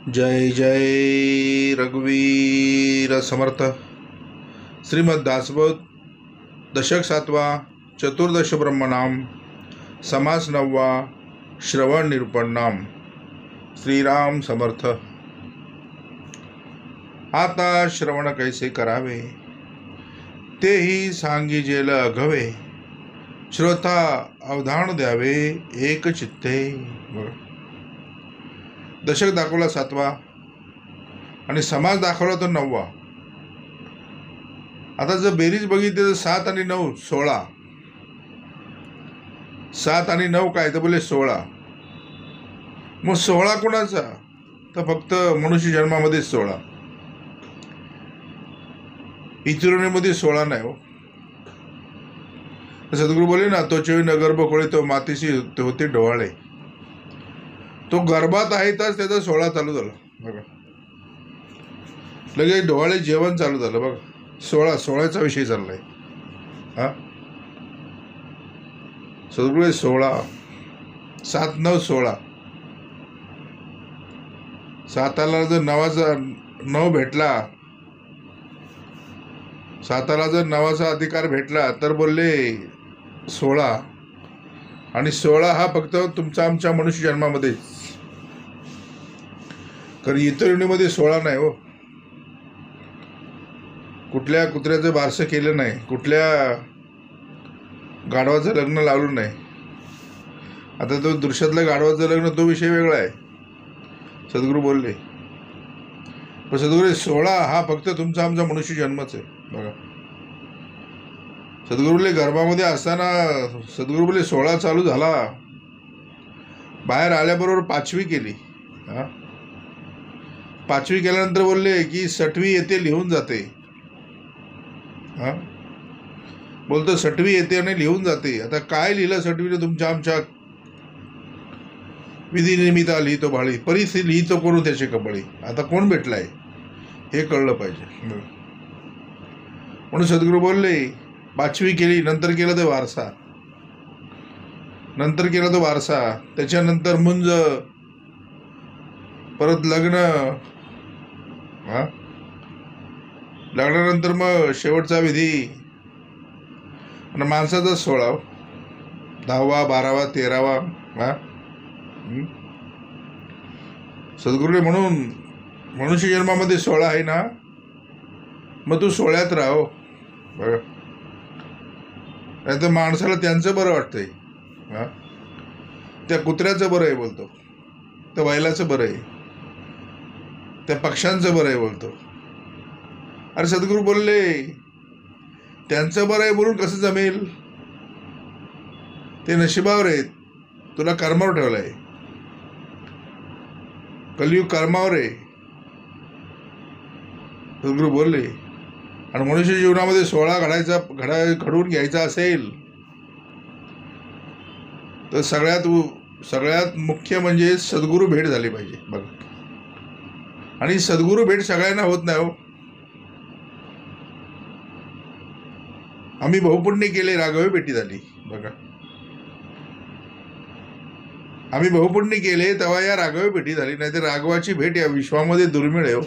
जय जय रघुवीर समर्थ। श्रीमद दासबोध दशक 7वा, चतुर्दश ब्रह्मनाम, समास 9वा, श्रवण निरूपण नाम। श्रीराम समर्थ। आता श्रवण कैसे करावे, तेही सांगिजेल अघवे, श्रोता अवधान द्यावे एक चित्ते। दशक दाखवला 7वा आणि समास दाखवला तो 9वा। आता जर बेरीज बघितली तर 7 आणि 9 16, 7 आणि 9 काय तर बोले 16। मग 16 कोणाचा, तर फक्त मनुष्य जन्मामध्ये 16, इतरुणीमध्ये 16 नाही हो। सद्गुरू बोले ना, तो चोवी न गर्भ खोळे तो मातीशी होते डोहाळे। तो गर्भात आहे तर त्याचा 16 चालू झाला बघा, लगेच डोहाळे जेवण चालू झालं बघा। 16चा विषय चाललाय हा। सद्गुरू 16, 7 9 16। 7ला जर 9 भेटला, 7ला जर 9चा अधिकार भेटला तर बोलले 16, आणि 16 हा फक्त तुमचा आमच्या मनुष्य जन्मामध्ये, कारण इतर योनीमध्ये 16 नाही हो। कुठल्या कुत्र्याचं बारसं केलं नाही, कुठल्या गाढवाचं लग्न लावलं नाही। आता तो दृश्यातलं गाढवाचं लग्न तो विषय वेगळा आहे, सद्गुरू बोलले। पण सद्गुरू 16 हा फक्त तुमचा आमचा मनुष्य जन्मच आहे बघा। सद्गुरूले गर्भामध्ये असताना सद्गुरू बोले 16 चालू झाला, बाहेर आल्याबरोबर 5वी केली हा। 5वी केल्यानंतर बोलले की 6वी येते लिहून जाते हा। बोलतो 6वी येते आणि लिहून जाते। आता काय लिहिलं 6वीने तुमच्या आमच्या, विधी निमित्ता लिहितो भाळी, परिस्थिती लिहितो करू त्याचे कबळी। आता कोण भेटलाय हे कळलं पाहिजे म्हणून सद्गुरू बोलले 5वी केली, नंतर केलं तो वारसा, नंतर केला तो वारसा, त्याच्यानंतर मुंज, परत लग्न हा, लग्नानंतर मग शेवटचा विधी, आणि माणसाचा 16, 10वा 12वा 13वा हा। सद्गुरूने म्हणून मनुष्य जन्मामध्ये 16 आहे ना, मग तू 16त राहो बघा। नाही तर माणसाला त्यांचं बरं वाटतंय हा, त्या कुत्र्याचं बरं आहे बोलतो, त्या बैलाचं बरं आहे, त्या पक्ष्यांचं बरं आहे बोलतो। अरे सद्गुरू बोलले त्यांचं बरं आहे बोलून कसं जमेल, ते नशिबावर आहेत, तुला कर्मावर ठेवलंय, कलियुग कर्मावर आहे सद्गुरू बोलले। आणि मनुष्य जीवनामध्ये 16 घडवून घ्यायचा असेल तर सगळ्यात मुख्य म्हणजे सद्गुरू भेट झाली पाहिजे बघा। आणि सद्गुरू भेट सगळ्यांना होत नाही हो। आम्ही बहुपुण्य केले, राघवी भेटी झाली बघा। आम्ही बहुपुण्य केले तेव्हा या राघवी भेटी झाली, नाही तर राघवाची भेट या विश्वामध्ये दुर्मिळ आहे हो।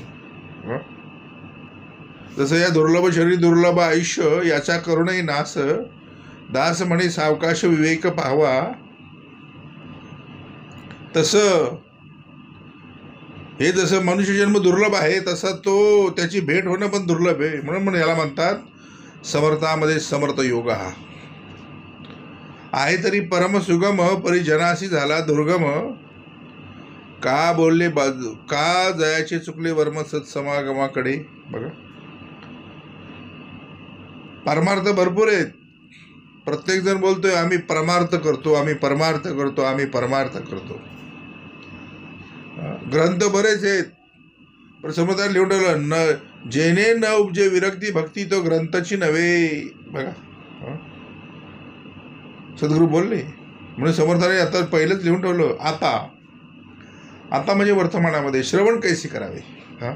जसं या दुर्लभ शरीर दुर्लभ आयुष्य याचा करुणही नास, दास म्हणे सावकाश विवेक पाहावा, तसं हे जसं मनुष्य जन्म दुर्लभ आहे तसा तो त्याची भेट होणं पण दुर्लभ आहे। म्हणून याला म्हणतात समर्थामध्ये समर्थ योग हा आहे, तरी परम सुगम परिजनाशी झाला दुर्गम, का बोलले का जयाचे चुकले वर्म सत्समागमाकडे बघा। परमार्थ भरपूर आहेत, प्रत्येक जण बोलतोय आम्ही परमार्थ करतो, आम्ही परमार्थ करतो, आम्ही परमार्थ करतो। ग्रंथ बरेच आहेत, पण समर्थाने लिहून ठेवलं न जेने न उपजे विरक्ती भक्ती तो ग्रंथची नव्हे बघा। सद्गुरू बोलले म्हणून समर्थाने आता पहिलंच लिहून ठेवलं, आता म्हणजे वर्तमानामध्ये श्रवण कैसे करावे हा।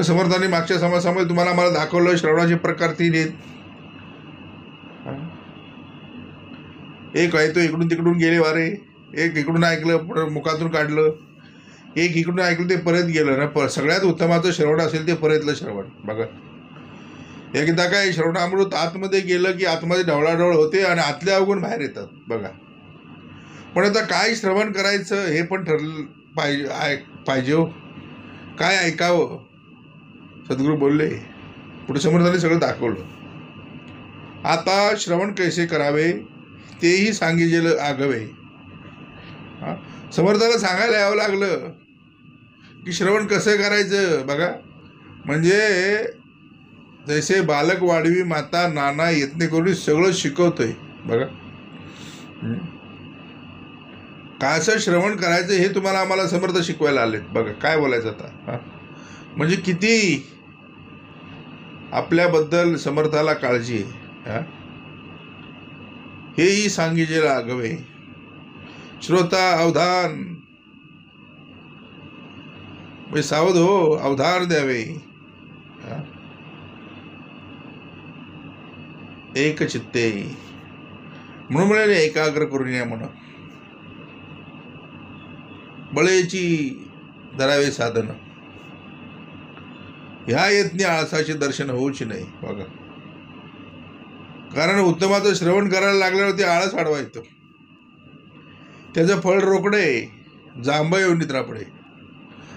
समर्थाने मागच्या समासामध्ये तुम्हाला मला दाखवलं श्रवणाचे प्रकार 3 आहेत एक आहे तो इकडून तिकडून गेले वारे, एक इकडून ऐकलं मुखातून काढलं, एक इकडून ऐकलं ते परत गेलं ना. सगळ्यात उत्तमाचं श्रवण असेल ते परतलं श्रवण. बघा, एकदा काय श्रवणामृत आतमध्ये गेलं की आतमध्ये ढवळाढवळ होते आणि आतल्या अवगुण बाहेर येतात. बघा, पण आता काय श्रवण करायचं हे पण ठरलं पाहिजे हो. काय ऐकावं सद्गुरू बोलले, पुढे समर्थाने सगळं दाखवलं. आता श्रवण कैसे करावे तेही सांगितलेलं आगवे. समर्थाला सांगायला यावं लागलं की श्रवण कसं करायचं. बघा, म्हणजे जैसे बालक वाढवी माता नाना यत्न करून सगळं शिकवतोय. बघा, कसं श्रवण करायचं हे तुम्हाला आम्हाला समर्थ शिकवायला आलेत. बघा काय बोलायचं आता. म्हणजे किती आपल्याबद्दल समर्थाला काळजी आहे. हेही सांगितलेलं आगवे. श्रोता अवधान, म्हणजे सावध हो, अवधान द्यावे. एक चित्ते म्हणून म्हणाले एकाग्र करून या म्हणून. बळेची धरावे साधन, ह्या यत्नी आळसाचे दर्शन होऊच नाही. बघा, कारण उत्तमाचं श्रवण करायला लागल्यावर ते आळस अडवायचं, त्याचं फळ रोकडे जांब येऊन निद्रापडे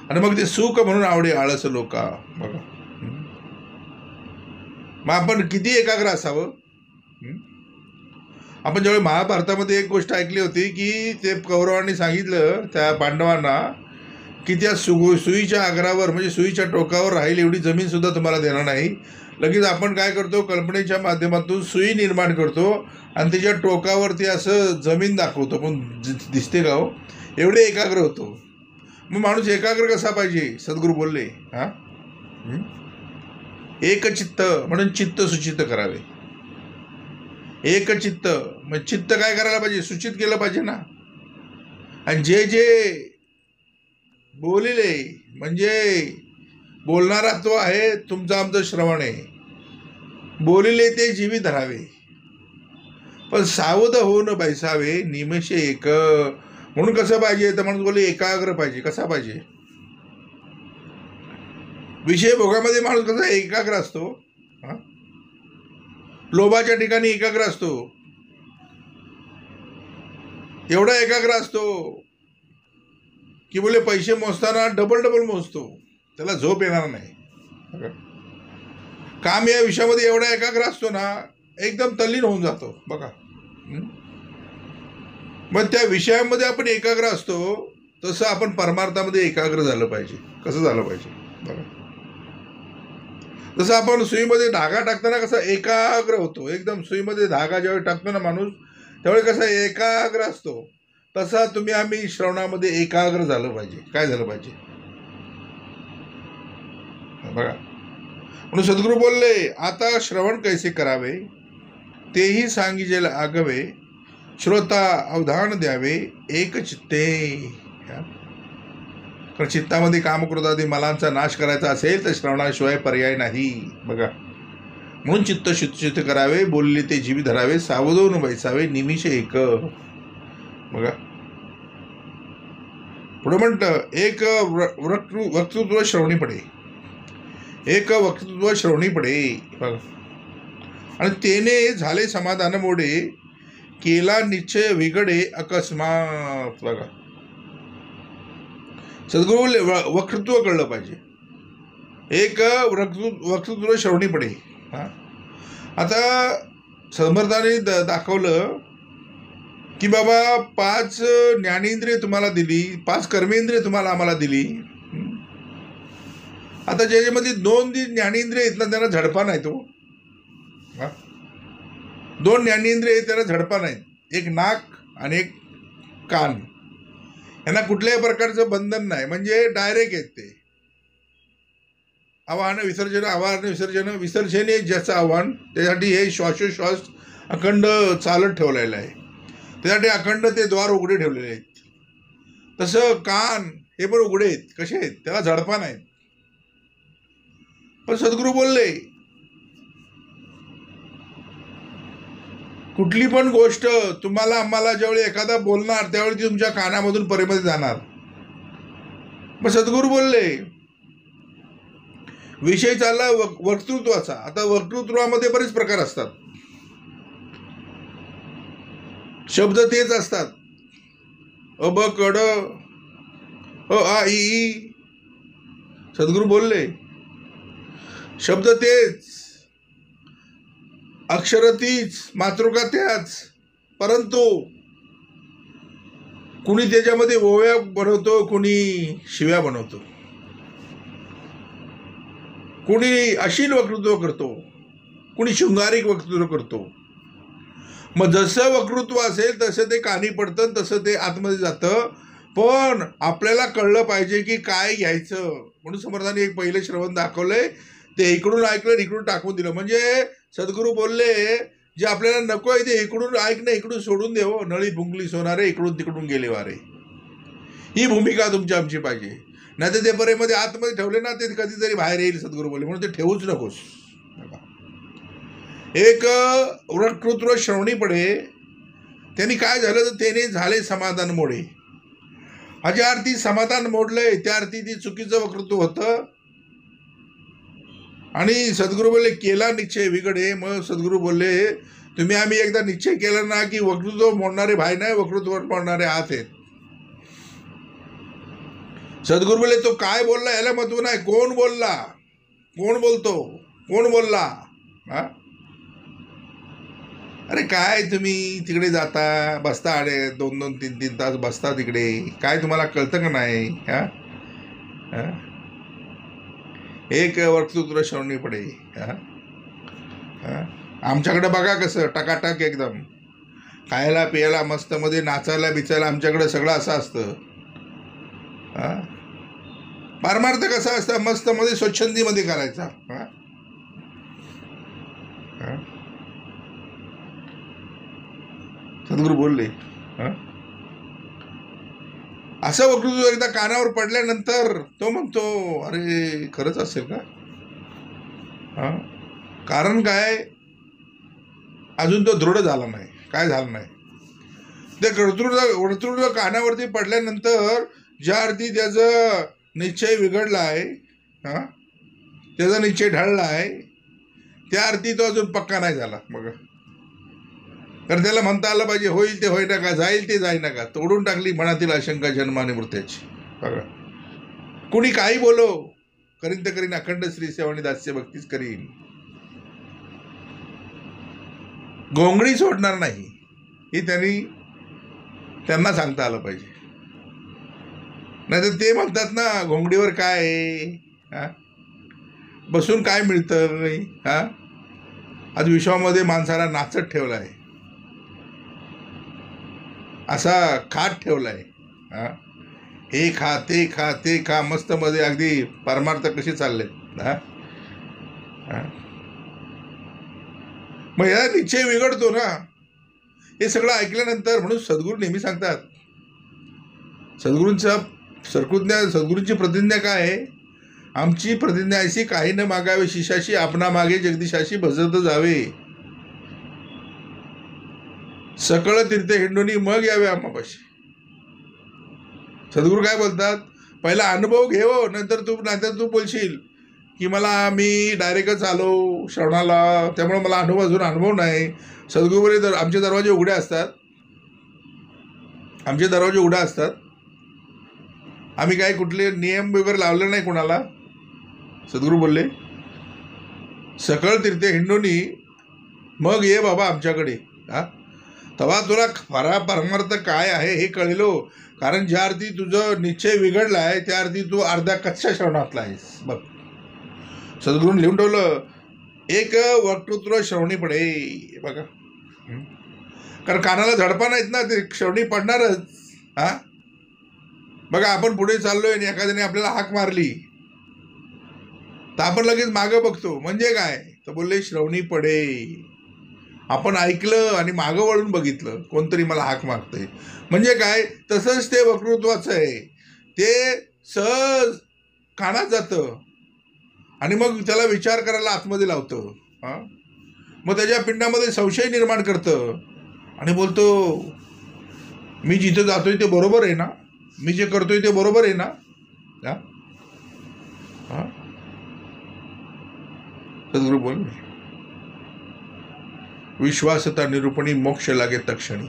आणि मग ते सुख म्हणून आवडे आळस लोका. बघा, मग आपण किती एकाग्र असावं. आपण ज्यावेळी महाभारतामध्ये एक गोष्ट ऐकली होती की ते कौरवांनी सांगितलं त्या पांडवांना की त्या सुईच्या आग्रावर, म्हणजे सुईच्या टोकावर राहील एवढी जमीन सुद्धा तुम्हाला देणार नाही. लगेच आपण काय करतो, कल्पनेच्या माध्यमातून सुई निर्माण करतो आणि त्याच्या टोकावरती असं जमीन दाखवतो, पण दिसते का हो, एवढे एकाग्र होतो. मग माणूस एकाग्र कसा पाहिजे सद्गुरू बोलले. एक चित्त म्हणून चित्त सुचित करावे. एक चित्त म्हणजे चित्त काय करायला पाहिजे, सुचित केलं पाहिजे ना. आणि जे जे बोलिले म्हणजे बोलणारा तो आहे, तुमचं आमचं श्रवण आहे. बोलिले ते जीवी धरावे, पण सावध होऊन बैसावे निमेषे एक. म्हणून कसं पाहिजे तर माणूस बोलले एकाग्र पाहिजे. कसा पाहिजे, विषय भोगामध्ये माणूस कसा एकाग्र असतो. लोभाच्या ठिकाणी एकाग्र असतो, एवढा एकाग्र असतो की बोले पैसे मोजताना डबल मोजतो, त्याला झोप येणार नाही. काम या विषयामध्ये एवढा एकाग्र असतो ना, एकदम तल्लीन होऊन जातो. बघा, मग त्या विषयामध्ये आपण एकाग्र असतो, तसं आपण परमार्थामध्ये एकाग्र झालं पाहिजे. कसं झालं पाहिजे बघा, जसं आपण सुईमध्ये धागा टाकताना कसा एकाग्र होतो, एकदम सुईमध्ये धागा ज्यावेळी टाकतो ना माणूस, त्यावेळी कसा एकाग्र असतो, तसा तुम्ही आम्ही श्रवणामध्ये एकाग्र झालं पाहिजे. काय झालं पाहिजे बघा. म्हणून सद्गुरू बोलले आता श्रवण कैसे करावे तेही सांगितलेलं आगवे. श्रोता अवधान द्यावे एक चित्ते. कारण चित्तामध्ये कामक्रोधादी मलांचा नाश करायचा असेल तर श्रवणाशिवाय पर्याय नाही. बघा, म्हणून चित्त शुचित करावे, बोलले ते जीवी धरावे, सावधून बैसावे निमिष एक. बघा, पुढे म्हणतं एक वक्तृत्व श्रवणी पडे, एक वक्तृत्व श्रवणी पडे. बघा, आणि तेने झाले समाधान मोडे, केला निश्चय विगडे अकस्मात. बघा, सद्गुरू वक्तृत्व कळलं पाहिजे. एक वक्तृत्व श्रवणी पडे. आता समर्थाने दाखवलं की बाबा 5 ज्ञानेंद्रिय तुम्हाला दिली, 5 कर्मेंद्रिय तुम्हाला आम्हाला दिली. आता ज्याच्यामध्ये 2 ज्ञानेंद्रिय आहेत ना, त्यांना झडपा नाही. तो 2 ज्ञानेंद्रिय त्यांना झडपा नाहीत, एक नाक आणि एक कान. यांना कुठल्याही प्रकारचं बंधन नाही, म्हणजे डायरेक्ट आहेत ते. आवाहन विसर्जन, आवाहन विसर्जन, विसर्जने ज्याचं आव्हान, त्यासाठी हे श्वासोश्वास अखंड चालत ठेवलेलं आहे. त्यासाठी अखंड ते द्वार उघडे ठेवलेले आहेत. तसं कान हे पण उघडे आहेत. कसे आहेत, त्याला झडपा नाहीत. पण सद्गुरू बोलले कुठली पण गोष्ट तुम्हाला आम्हाला ज्यावेळी एखादा बोलणार त्यावेळी ती तुमच्या कानामधून परेमध्ये जाणार. मग सद्गुरू बोलले, विषय चालला वक्तृत्वाचा. आता वक्तृत्वामध्ये बरेच प्रकार असतात, शब्द तेच असतात, अ ब क ड अ आ इ ई. सद्गुरू बोलले शब्द तेच, अक्षर तीच, मातृका त्याच, परंतु कुणी त्याच्यामध्ये ओव्या बनवतो, कुणी शिव्या बनवतो, कुणी अशील वक्तृत्व करतो, कुणी शृंगारिक वक्तृत्व करतो. मग जसं वक्तृत्व असेल तसं ते कानी पडतं, तसं ते आतमध्ये जातं. पण आपल्याला कळलं पाहिजे की काय घ्यायचं. म्हणून समर्थांनी एक पहिलं श्रवण दाखवलंय, ते इकडून ऐकलं इकडून टाकून दिलं. म्हणजे सद्गुरू बोलले जे आपल्याला नको आहे ते इकडून ऐक ना, इकडून सोडून देव. नळी फुंकली सोनारे, इकडून तिकडून गेले वारे. ही भूमिका तुमची आमची पाहिजे. नाही तर ते परेमध्ये आतमध्ये ठेवले ना, ते कधीतरी बाहेर येईल. सद्गुरू बोलले म्हणून ते ठेवूच नकोस. एक वक्तृत्व श्रवणी पडे, त्यांनी काय झालं तर त्याने झाले समाधान मोडे. ज्या अर्थी समाधान मोडलंय त्या अर्थी ती चुकीचं वक्तृत्व होतं. आणि सद्गुरू बोलले केला निश्चय विघडे. मग सद्गुरू बोलले तुम्ही आम्ही एकदा निश्चय केला ना की वक्तृत्व मोडणारे भाई नाही, वक्तृत्व मोडणारे हात आहेत. सद्गुरू बोलले तो काय बोलला याला महत्व नाही, कोण बोलला, कोण बोलतो, कोण बोलला. हा, अरे काय तुम्ही तिकडे जाता, बसता, 2-2, 3-3 तास बसता तिकडे, काय तुम्हाला कळतं का नाही. हा, एक वक्तृत्व श्रवणी पडे. आमच्याकडे बघा कसं टकाटक एकदम खायला पियाला मस्त मध्ये, नाचायला बिचायला आमच्याकडे सगळं असं असतं. पारमार्थ कसा असतं, मस्त मध्ये स्वच्छंदीमध्ये करायचा. सद्गुरू बोलले असं वक्तृत्व एकदा कानावर पडल्यानंतर तो म्हणतो अरे खरंच असेल का. कारण काय, अजून तो दृढ झाला नाही. काय झालं नाही, ते वक्तृत्व कानावरती पडल्यानंतर ज्या अर्थी त्याचा निश्चय बिघडलाय, त्याचा निश्चय ढळलाय, त्या अर्थी तो अजून पक्का नाही झाला. मग तर त्याला म्हणता आलं पाहिजे होईल ते होई नका, जाईल ते जाई नका. तोडून टाकली मनातील आशंका जन्माने मृत्याची. बघा, कुणी काही बोलो करीन तर करीन, अखंड श्री सेवा आणि दास्य भक्तीच करीन, घोंगडी सोडणार नाही. हे त्यांना सांगता आलं पाहिजे. नाही तर ते म्हणतात ना घोंगडीवर काय बसून काय मिळतं. आज विश्वामध्ये माणसाला नाचत ठेवलाय, असा खात ठेवलाय. हे खा ते खा ते खा, मस्त मध्ये अगदी परमार्थ कसे चालले. मग या निश्चय बिघडतो ना हे सगळं ऐकल्यानंतर. म्हणून सद्गुरू नेहमी सांगतात, सद्गुरूंची प्रतिज्ञा काय आहे, आमची प्रतिज्ञा अशी काही न मागावे शिशाशी, आपणा मागे जगदीशाशी भजत जावे, सकळ तीर्थे हिंडोनी मग यावे आम्हापाशी. सद्गुरू काय बोलतात, पहिला अनुभव घेव, नंतर तू बोलशील की मी डायरेक्टच आलो श्रवणाला, त्यामुळे मला अनुभव नाही. सद्गुरू बोलले आमचे दरवाजे उघडे असतात, आम्ही काही कुठले नियम वगैरे लावले नाही कोणाला. सद्गुरू बोलले सकळ तीर्थे हिंडोनी मग ये बाबा आमच्याकडे. तेव्हा तुला खरा परमार्थ काय आहे हे कळलो. कारण ज्या अर्थी तुझं निश्चय बिघडला आहे त्या अर्थी तू अर्ध्या कच्च्या श्रवणातला आहेस. बघ, सद्गुरूंनी लिहून ठेवलं एक वक्तृत्व श्रवणी पडे. बघा, कारण कानाला झडपा नाहीत ना, ते श्रवणी पडणारच. बघा, आपण पुढे चाललोय आणि एखाद्याने आपल्याला हाक मारली तर आपण लगेच मागं बघतो. म्हणजे काय तर बोलले श्रवणी पडे. आपण ऐकलं आणि मागं वळून बघितलं, कोणतरी मला हाक मारतंय. म्हणजे काय, तसंच ते वक्तृत्वाचं आहे. ते सहज कानात जातं आणि मग त्याला विचार करायला आतमध्ये लावतं. मग त्याच्या पिंडामध्ये संशय निर्माण करतं आणि बोलतो मी जिथे जातोय ते बरोबर आहे ना, मी जे करतोय ते बरोबर आहे ना. हा? हा? सद्गुरू बोल, विश्वासता निरूपणी मोक्ष लागे तक्षणी.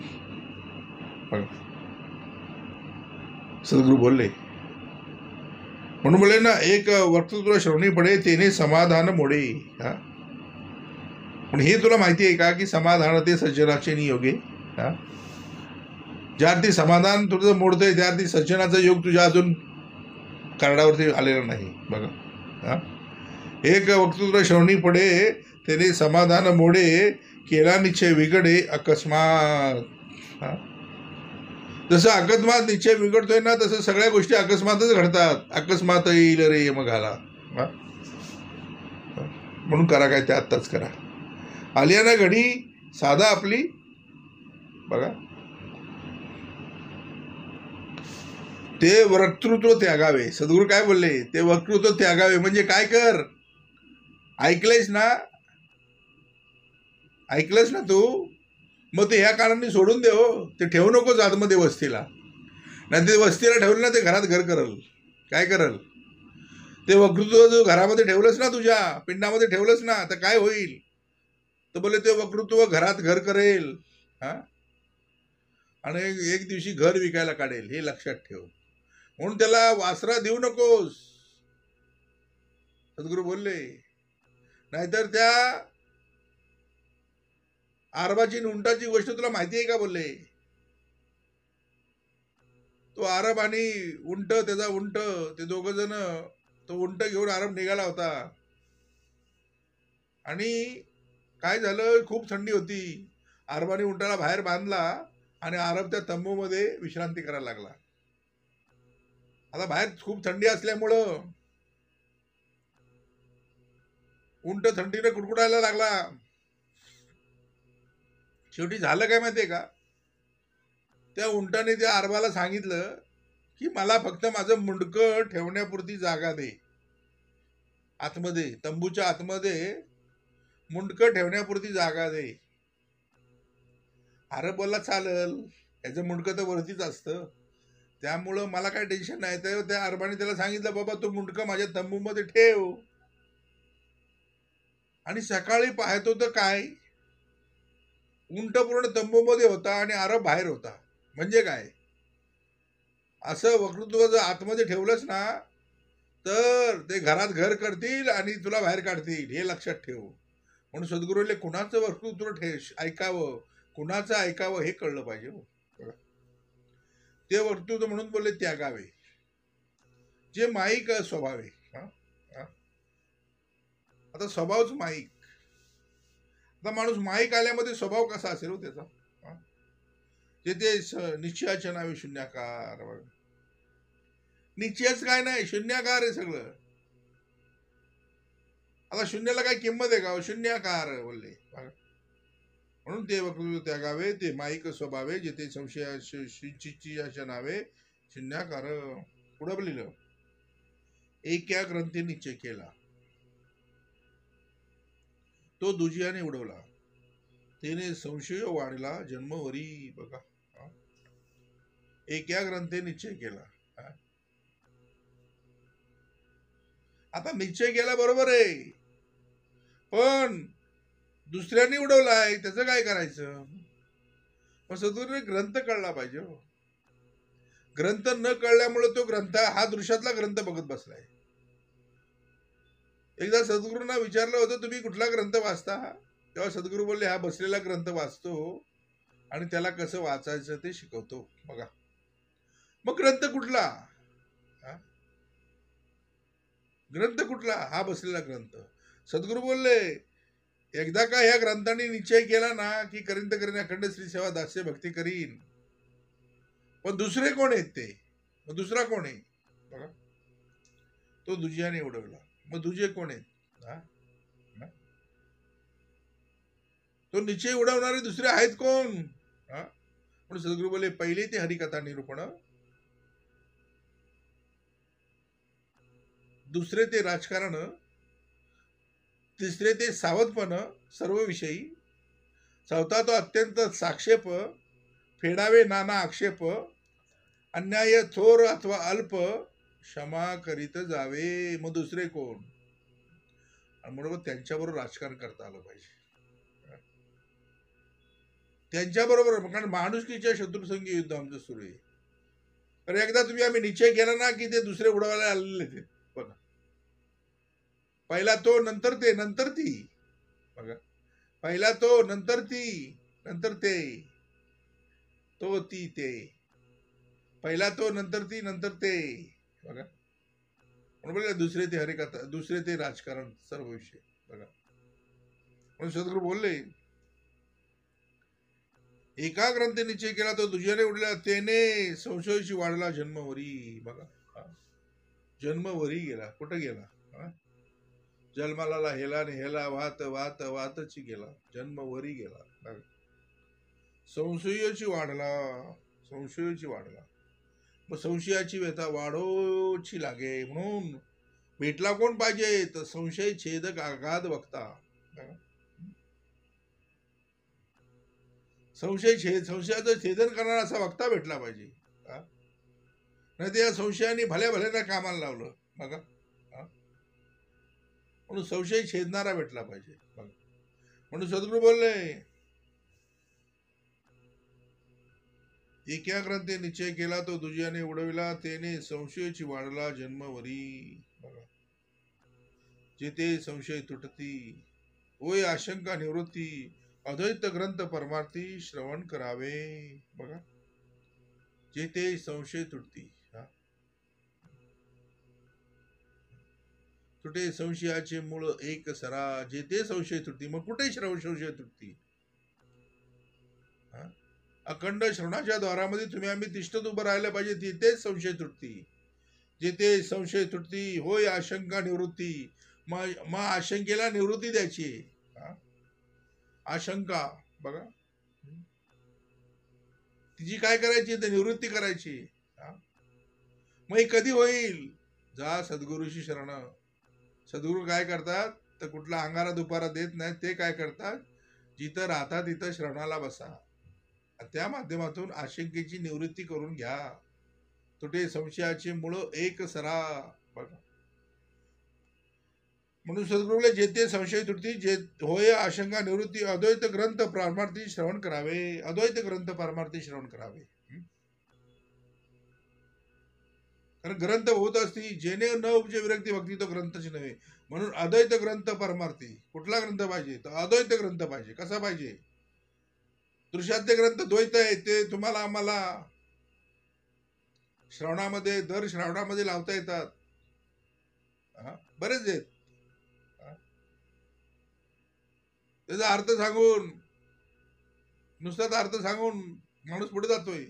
सद्गुरू बोलले म्हणून बोले ना, एक वक्तृत्व श्रवणी पडे तेने समाधान मोडे. हा? पण हे तुला माहिती आहे का की समाधान ते सज्जनाचे नियोगे. हा? ज्या अर्थी समाधान तुझं मोडतंय त्या अर्थी सज्जनाचा योग तुझ्या अजून कार्डावरती आलेला नाही. बघा, हा? एक वक्तृत्व श्रवणी पडे त्याने समाधान मोडे, केला निश्चय विगडे अकस्मात. हा? जसं अकस्मात निश्चय बिघडतोय ना, तसं सगळ्या गोष्टी अकस्मातच घडतात. अकस्मात येईल रे मघाला. हा? म्हणून करा काय ते आत्ताच करा. आलिया ना घडी साधा आपली. बघा, ते वक्तृत्व त्यागावे. सद्गुरू काय बोलले, ते वक्तृत्व त्यागावे म्हणजे काय कर. ऐकलंयस ना, ऐकलंस ना तू, मग ते ह्या कारणाने सोडून दे. हो, ते ठेवू नकोस आतमध्ये वस्तीला. नाही ते वस्तीला ठेवलं ना, ते घरात घर करल. काय करल ते वक्तृत्व जो घरामध्ये ठेवलंस ना, तुझ्या पिंडामध्ये ठेवलंस ना, तर काय होईल. तर बोले ते वक्तृत्व घरात घर करेल. हा? आणि एक दिवशी घर विकायला काढेल, हे लक्षात ठेव. म्हणून त्याला वासरा देऊ नकोस. सद्गुरू बोलले, नाहीतर त्या आरबाची उंटाची गोष्ट तुला माहिती आहे का. बोलले तो आरब आणि उंट, त्याचा उंट, ते दोघ जण, तो उंट घेऊन आरब निघाला होता. आणि काय झालं, खूप थंडी होती. अरबानी उंटाला बाहेर बांधला आणि आरब त्या तंबूमध्ये विश्रांती करायला लागला. आता बाहेर खूप थंडी असल्यामुळं उंट थंडीने कुडकुडायला लागला. शेवटी झालं काय माहितीये का, त्या उंटाने त्या अरबाला सांगितलं की मला फक्त माझं मुंडकं ठेवण्यापुरती जागा दे. आतमध्ये, तंबूच्या आतमध्ये मुंडकं ठेवण्यापुरती जागा दे. अरब बोलला चालल, याचं मुंडकं तर वरतीच असतं, त्यामुळं मला काय टेन्शन नाही. तर त्या अरबाने त्याला सांगितलं, बाबा तू मुंडकं माझ्या तंबूमध्ये ठेव. आणि सकाळी पाहतो तर काय, उंट पूर्ण तंबूमध्ये होता आणि अरब बाहेर होता. म्हणजे काय, असं वक्तृत्व जर आतमध्ये ठेवलंच ना, तर ते घरात घर करतील आणि तुला बाहेर काढतील, हे लक्षात ठेव. म्हणून सद्गुरूले कुणाचं वक्तृत्व ऐकावं, कुणाचं ऐकावं हे कळलं पाहिजे. ते वक्तृत्व म्हणून बोलले त्यागावे, जे माईक स्वभाव आहे. आता स्वभावच माईक. आता माणूस माईक आल्यामध्ये स्वभाव कसा असेल हो त्याचा. ते निश्चयाच्या नावे शून्याकार. निश्चयच काय नाही, शून्याकार आहे सगळं. आता शून्याला काय किंमत आहे का, शून्याकार बोलले. म्हणून ते वक्तृत्व त्यागावे, ते माईक स्वभावे, जेथे संशयाच्या नावे शून्याकार. पुढं बोलिलं, एका ग्रंथी निश्चय केला तो दुजियाने उडवला, तेने संशय वाढला जन्मवरी. बघा, एका ग्रंथे निश्चय केला. आता निश्चय केला बरोबर आहे, पण दुसऱ्यांनी उडवलाय, त्याचं काय करायचं. मग सद्गुरूने ग्रंथ कळला पाहिजे. ग्रंथ न कळल्यामुळे तो ग्रंथ हा दृश्यातला ग्रंथ बघत बसलाय. एकदा सद्गुरूंना विचारलं होतं, तुम्ही कुठला ग्रंथ वाचता. तेव्हा सद्गुरू बोलले, हा बसलेला ग्रंथ वाचतो आणि त्याला कसं वाचायचं ते शिकवतो. बघा, मग ग्रंथ कुठला, ग्रंथ कुठला, हा बसलेला ग्रंथ. सद्गुरू बोलले, एकदा का ह्या ग्रंथाने निश्चय केला ना की करीन तर करीन, अखंड श्री सेवा दास्य भक्ती करीन. पण दुसरे कोण आहेत ते, मग दुसरा कोण आहे. बघा, तो दुजियाने उडवला. मग दुजे कोण आहेत. तो निश्चय उडवणारे दुसरे आहेत कोण. म्हणून सद्गुरू बोले, पहिले ते हरिकथा निरूपण, दुसरे ते राजकारण, तिसरे ते सावधपण सर्व विषयी, चौथा तो अत्यंत साक्षेप, फेडावे नाना आक्षेप, अन्याय थोर अथवा अल्प, क्षमा करीत जावे. मग दुसरे कोण? आणि बरोबर त्यांच्याबरोबर राजकारण करता आलं पाहिजे. त्यांच्याबरोबर, कारण माणुसकीच्या शत्रुसंगी युद्ध आमचं सुरू आहे. तर एकदा आम्ही निश्चय केला ना की ते दुसरे उडवायला आलेले ते बघा. पहिला तो, नंतर ते, नंतर ती. बघा, पहिला तो, नंतर ती, नंतर ते, तो ती ते, पहिला तो, नंतर ती, नंतर ते. बघा, म्हणून दुसरे ते हरिकथा, दुसरे ते राजकारण, सर्व विषय. बघा, म्हणून सद्गुरू बोलले, एका ग्रंथी निश्चय केला तो दुसऱ्याने उडला, तेने संशयाची वाढला जन्मवरी. बघा, जन्मवरी गेला. कुठं गेला? जन्माला हेला ने हेला, वाहत वाहत वाहतची गेला, जन्मवरी गेला. संशयाची वाढला, संशयाची वाढला. मग संशयाची व्यथा वाढोची लागे. म्हणून भेटला कोण पाहिजे? तर संशय छेदक आघात वक्ता. संशयाचं छेदन करणारा असा वक्ता भेटला पाहिजे. नाही तर या संशयाने भल्या भल्याना कामाला लावलं. बघा, म्हणून संशय छेदणारा भेटला पाहिजे. बघा, म्हणून सद्गुरू बोलले, एका ग्रंथी निश्चय केला तो दुसऱ्याने उडविला, तेने संशयाची वाढला जन्मवरी. बघा, जेथे संशय तुटती, होय आशंका निवृत्ती, अद्वैत ग्रंथ परमार्थी श्रवण करावे. बघा, जेथे संशय तुटती, तुटे संशयाचे मूळ एक सरा, जेथे संशय तुटती. मग कुठे संशय तुटती? अखंड श्रवणाच्या द्वारामध्ये तुम्ही आम्ही तिष्ठत उभं राहिलं पाहिजे. तिथेच संशय तुटती. जिथे संशय तुटती, होय आशंका निवृत्ती. मग आशंकेला निवृत्ती द्यायची. आशंका, बघा, तिची काय करायची? तर निवृत्ती करायची. मग कधी होईल? जा सद्गुरूशी शरण. सद्गुरू काय करतात? तर कुठला अंगारा दुपारा देत नाही. ते काय करतात? जिथं राहता तिथं श्रवणाला बसा. त्या माध्यमातून आशंकेची निवृत्ती करून घ्या. तुटे संशयाचे मूळ एक सरा. बघा, म्हणून सद्गुरूला जेथे संशय तुटती, जे होय आशंका निवृत्ती, अद्वैत ग्रंथ परमार्थी श्रवण करावे. अद्वैत ग्रंथ परमार्थी श्रवण करावे. कारण ग्रंथ होत असती, जेणे न उपजे विरक्ती भक्ती, तो ग्रंथच नव्हे. म्हणून अद्वैत ग्रंथ परमार्थी. कुठला ग्रंथ पाहिजे? तर अद्वैत ग्रंथ पाहिजे. कसा पाहिजे? दृश्यातले ग्रंथ द्वैत आहे, ते तुम्हाला आम्हाला श्रवणामध्ये, दर श्रावणामध्ये लावता येतात. बरेच आहेत. त्याचा अर्थ सांगून, नुसताच अर्थ सांगून माणूस पुढे जातोय.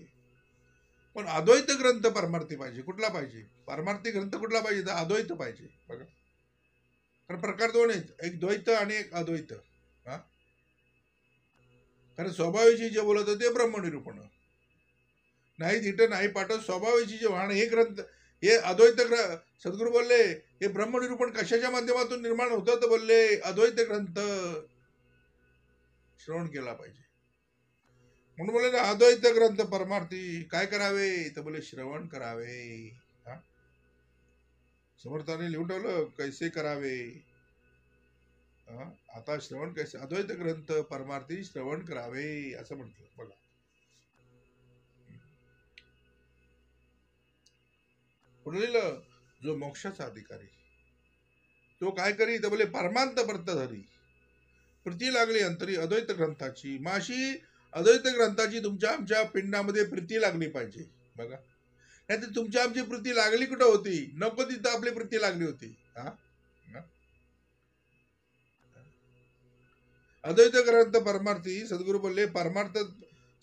पण अद्वैत ग्रंथ परमार्थी पाहिजे. कुठला पाहिजे? परमार्थी ग्रंथ कुठला पाहिजे? तर अद्वैत पाहिजे. बघा, कारण प्रकार दोन आहेत, एक द्वैत आणि एक अद्वैत. कारण स्वभावाविषयी जे बोलत ते ब्रह्मनिरूपण नाही, तिथं नाही पाठवत. स्वभावाविषयी जे वाहन, हे ग्रंथ, हे अद्वैत सद्गुरू बोलले, हे ब्रह्मनिरूपण कशाच्या माध्यमातून निर्माण होतं? तर बोलले अद्वैत ग्रंथ श्रवण केला पाहिजे. म्हणून बोलले ना, अद्वैत ग्रंथ परमार्थी काय करावे? तर बोले श्रवण करावे. समर्थाने लिहून ठेवलं, कैसे करावे. आता श्रवण कैसे? अद्वैत ग्रंथ परमार्थी श्रवण करावे असं म्हटलं. बघा, पुढील जो मोक्षाचा अधिकारी, तो काय करी? तर बोले परमांत व्रत धरी, प्रीती लागली अंतरी अद्वैत ग्रंथाची. माशी अद्वैत ग्रंथाची तुमच्या आमच्या पिंडामध्ये प्रीती लागली पाहिजे. बघा, नाही तर तुमच्या आमची प्रीती लागली कुठं होती? नको तिथं आपली प्रीती लागली होती. अद्वैत ग्रंथ परमार्थी सद्गुरू बोलले, परमार्थ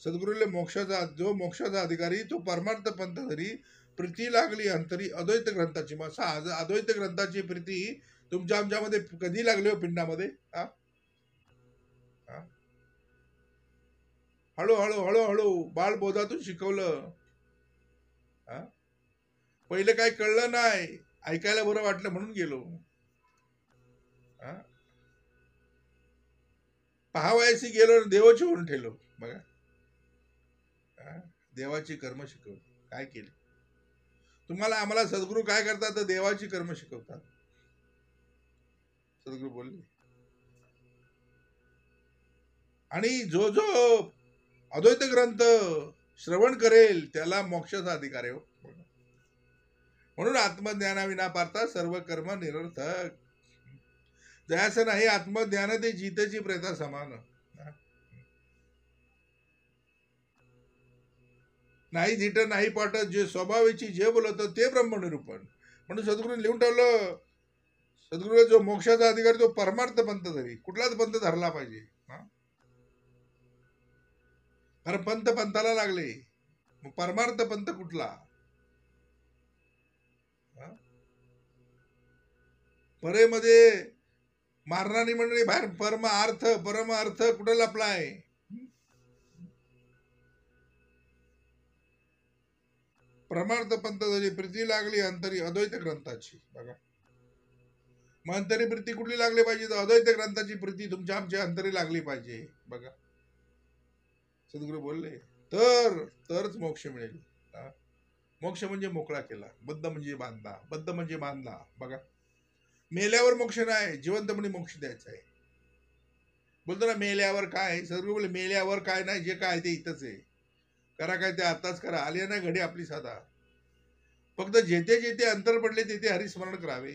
सद्गुरूले मोक्षाचा, जो मोक्षाचा अधिकारी, तो परमार्थ पंथ धरी, प्रीती लागली अंतरी अद्वैत ग्रंथाची. मग अद्वैत ग्रंथाची प्रीती तुमच्या आमच्यामध्ये कधी लागली हो? पिंडामध्ये. हळूहळू हळूहळू बाळबोधातून शिकवलं. पहिले काय कळलं नाही, ऐकायला बरं वाटलं म्हणून गेलो. पाहावयासी गेलो आणि देवाची होऊन ठेवलो. बघा, देवाची कर्म शिकव. काय केले तुम्हाला आम्हाला सद्गुरू काय करतात? तर देवाची कर्म शिकवतात. सद्गुरू बोलले, आणि जो जो अद्वैत ग्रंथ श्रवण करेल त्याला मोक्षाचा अधिकार आहे. म्हणून आत्मज्ञानाविना पारता सर्व कर्म निरर्थक. जयाचं नाही आत्मज्ञान ते जितेची प्रेता समान. नाही झिट नाही पाटत, जे स्वभावाची जे बोलत ते ब्रह्मनिरूपण. म्हणून सद्गुरूने लिहून ठेवलं, सद्गुरू जो मोक्षाचा अधिकारी तो परमार्थ पंथ धरी. कुठलाच पंथ धरला पाहिजे. कारण पंथ पंथाला लागले, मग परमार्थ पंथ कुठला? परेमध्ये मारणारी मंडळी बाहेर परम अर्थ कुठे लपलाय? परमार्थ पंथ जरी प्रीती लागली अंतरी अद्वैत ग्रंथाची. बघा, मग अंतरी प्रीती कुठली लागली पाहिजे? तर अद्वैत ग्रंथाची प्रीती तुमच्या आमच्या अंतरी लागली पाहिजे. बघा, सद्गुरू बोलले तरच मोक्ष मिळेल. मोक्ष म्हणजे मोकळा केला, बद्ध म्हणजे बांधला, बद्ध म्हणजे बांधला. बघा, मेल्यावर मोक्ष नाही, जिवंतपणे मोक्ष द्यायचा आहे. बोलतो ना मेल्यावर काय? सद्गुरू बोलले मेल्यावर काय नाही, जे काय ते इथंच आहे. करा काय ते आताच करा. आली ना घडी आपली साधा. फक्त जेथे जेथे अंतर पडले तेथे हरिस्मरण करावे.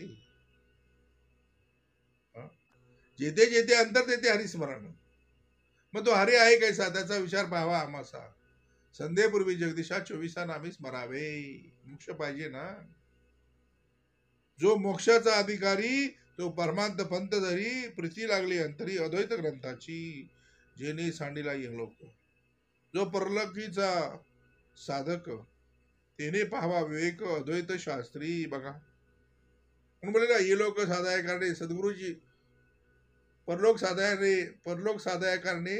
जेथे जेथे अंतर तेथे हरिस्मरण. मग तो हरी आहे कैसा त्याचा विचार पाहावा आम्हासा. संध्येपूर्वी जगदीशा 24 नामी स्मरावे. मोक्ष पाहिजे ना. जो मोक्षाचा अधिकारी तो परमार्थ पंथ धरी प्रीती लागली अंतरी अद्वैत ग्रंथाची, जेने सांडिला लोक. जो परलोकीचा साधक तेने पाहावा विवेक अद्वैत शास्त्री. बघा, म्हणून बोले ना ये लोक साधाय करणे सद्गुरूची परलोक साधाय करणे.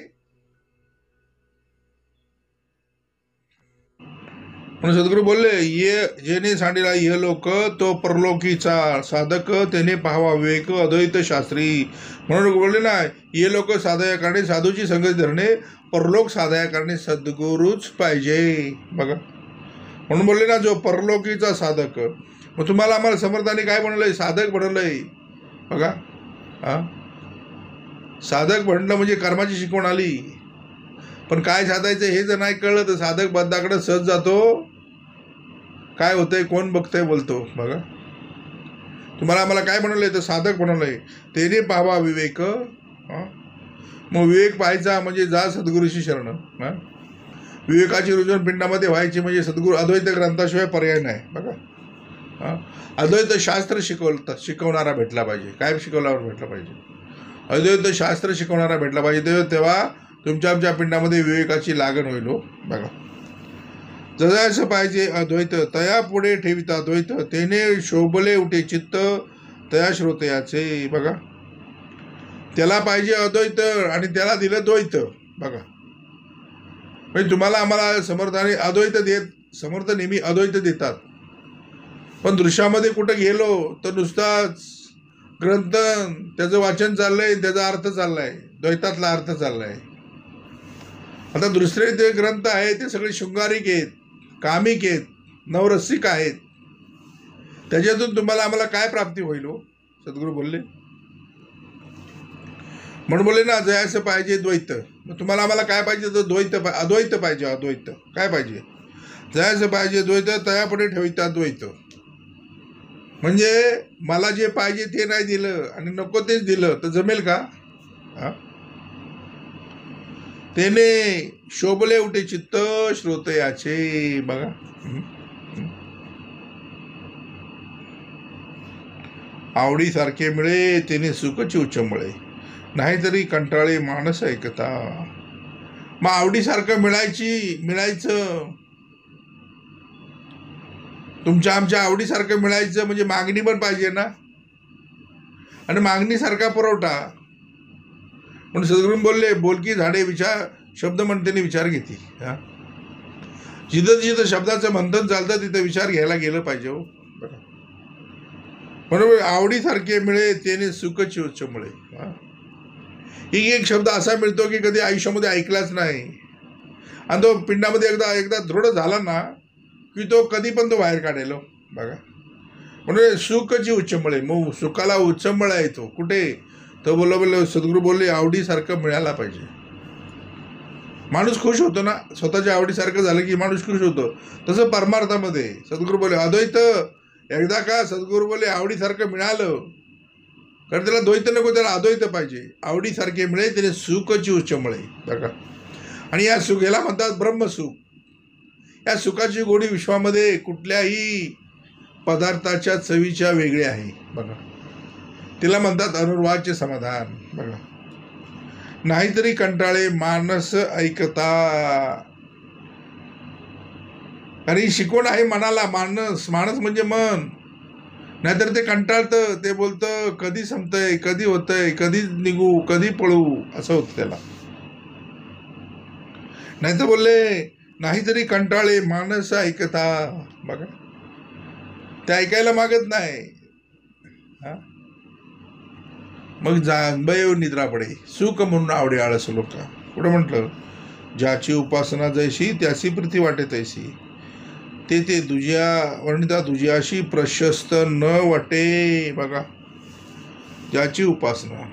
म्हणून सद्गुरू बोलले ये जेने सांडिला ये लोक तो परलोकीचा साधक तेने पाहावा विवेक अद्वैत शास्त्री. म्हणून बोलले ना ये लोक साधाय करणे साधूची संगत धरणे परलोक साधाय करणे सद्गुरूच पाहिजे. बघा, म्हणून बोलले ना जो परलोकीचा साधक. मग तुम्हाला आम्हाला समर्थाने काय बनवलंय? साधक बनवलंय. बघा, साधक म्हणलं म्हणजे कर्माची शिकवण आली. पण काय साधायचं हे जर नाही कळलं तर साधक बद्धाकडे सहज जातो. काय होतंय कोण बघतंय बोलतो. बघा, तुम्हाला आम्हाला काय बनवलंय? तर साधक बनवलंय. तेने पाहावा विवेक. मग विवेक पाहायचा म्हणजे जा सद्गुरूशी शरण. विवेकाची रुजवण पिंडामध्ये व्हायची म्हणजे सद्गुरू अद्वैत ग्रंथाशिवाय पर्याय नाही. बघा, अद्वैत शास्त्र शिकवणारा भेटला पाहिजे. काय शिकवल्यावर भेटला पाहिजे? अद्वैत शास्त्र शिकवणारा भेटला पाहिजे. तेव्हा तुमच्या आमच्या पिंडामध्ये विवेकाची लागण होईल. बघा, जजायचं पाहिजे अद्वैत तया पुढे ठेविता अद्वैत तेने शोभले उठे चित्त तया श्रोतयाचे. बघा, त्याला पाहिजे अद्वैत आणि त्याला दिलं द्वैत. बघा, म्हणजे तुम्हाला आम्हाला समर्थाने अद्वैत समर्थ नेहमी अद्वैत देतात. पण दृश्यामध्ये कुठं गेलो तर नुसताच ग्रंथ त्याचं वाचन चाललंय, त्याचा अर्थ चाललाय, द्वैतातला अर्थ चाललाय. आता दुसरे जे ग्रंथ आहेत ते सगळे शृंगारिक आहेत, कामिक आहेत, नवरसिक आहेत. त्याच्यातून तुम्हाला आम्हाला काय प्राप्ती होईल? सद्गुरू बोलले. म्हणून बोलले ना जयाचं पाहिजे द्वैत. मग तुम्हाला आम्हाला काय पाहिजे? तर अद्वैत पाहिजे. अद्वैत काय पाहिजे? जयाचं पाहिजे द्वैत तयापुढे ठेविता द्वैत. म्हणजे मला जे पाहिजे ते नाही दिलं आणि नको तेच दिलं तर जमेल का? तेने शोभले उठे चित्त श्रोतयाचे. बघा, आवडीसारखे मिळे तेने सुखची उच्चंबळे. नाहीतरी कंटाळे माणस ऐकता. मग आवडीसारखं मिळायचं तुमच्या आमच्या आवडीसारखं मिळायचं म्हणजे मागणी पण पाहिजे ना. आणि मागणीसारखा पुरवठा. म्हणून सद्गुरू बोलले बोलकी झाडे शब्द म्हणतेने विचार घेते. जिथं जिथं शब्दाचं मंथन चालतं तिथं विचार घ्यायला गेलं पाहिजे. म्हणून आवडीसारखे मिळे त्याने सुखची उच्चमुळे. एक शब्द असा मिळतो की कधी आयुष्यामध्ये ऐकलाच नाही, आणि तो पिंडामध्ये एकदा एकदा दृढ झाला ना की तो कधी पण तो बाहेर काढेल बघा. म्हणजे सुखची उच्चंबळ आहे, मग सुखाला उच्चंबळ आहे तो कुठे. तो बोललो सद्गुरू बोलले आवडीसारखं मिळायला पाहिजे. माणूस खुश होतो ना, स्वतःच्या आवडीसारखं झालं की माणूस खुश होतो. तसं परमार्थामध्ये सद्गुरू बोले अद्वैत एकदा का सद्गुरू बोले आवडीसारखं मिळालं, कारण त्याला द्वैत नको, त्याला अद्वैत पाहिजे. आवडीसारखे मिळेल त्याने सुखची उच्चंबळ आहे बघा. आणि या सुख याला म्हणतात ब्रह्मसुख. या सुखाची गोडी विश्वामध्ये कुठल्याही पदार्थाच्या चवीच्या वेगळे आहे बघा. तिला म्हणतात अनुर्वाच्य समाधान बघा. नाहीतरी कंटाळे मानस ऐकता. आणि शिकवण आहे मनाला. मानस म्हणजे मन. नाहीतर ते कंटाळतं, ते बोलतं कधी संपतंय, कधी होतंय, कधी निघू, कधी पळू, असं होतं त्याला. नाहीतर बोलले नाहीतरी कंटाळे मानस ऐकता बघा. ते ऐकायला मागत नाही. मग जांभय निद्रा पडे सुख म्हणून आवडे आळस लोक. पुढे म्हटलं ज्याची उपासना जैशी त्याची प्रीती वाटे तैसी, ते तुझ्या वर्णिता तुझ्याशी प्रशस्त न वाटे बघा. ज्याची उपासना.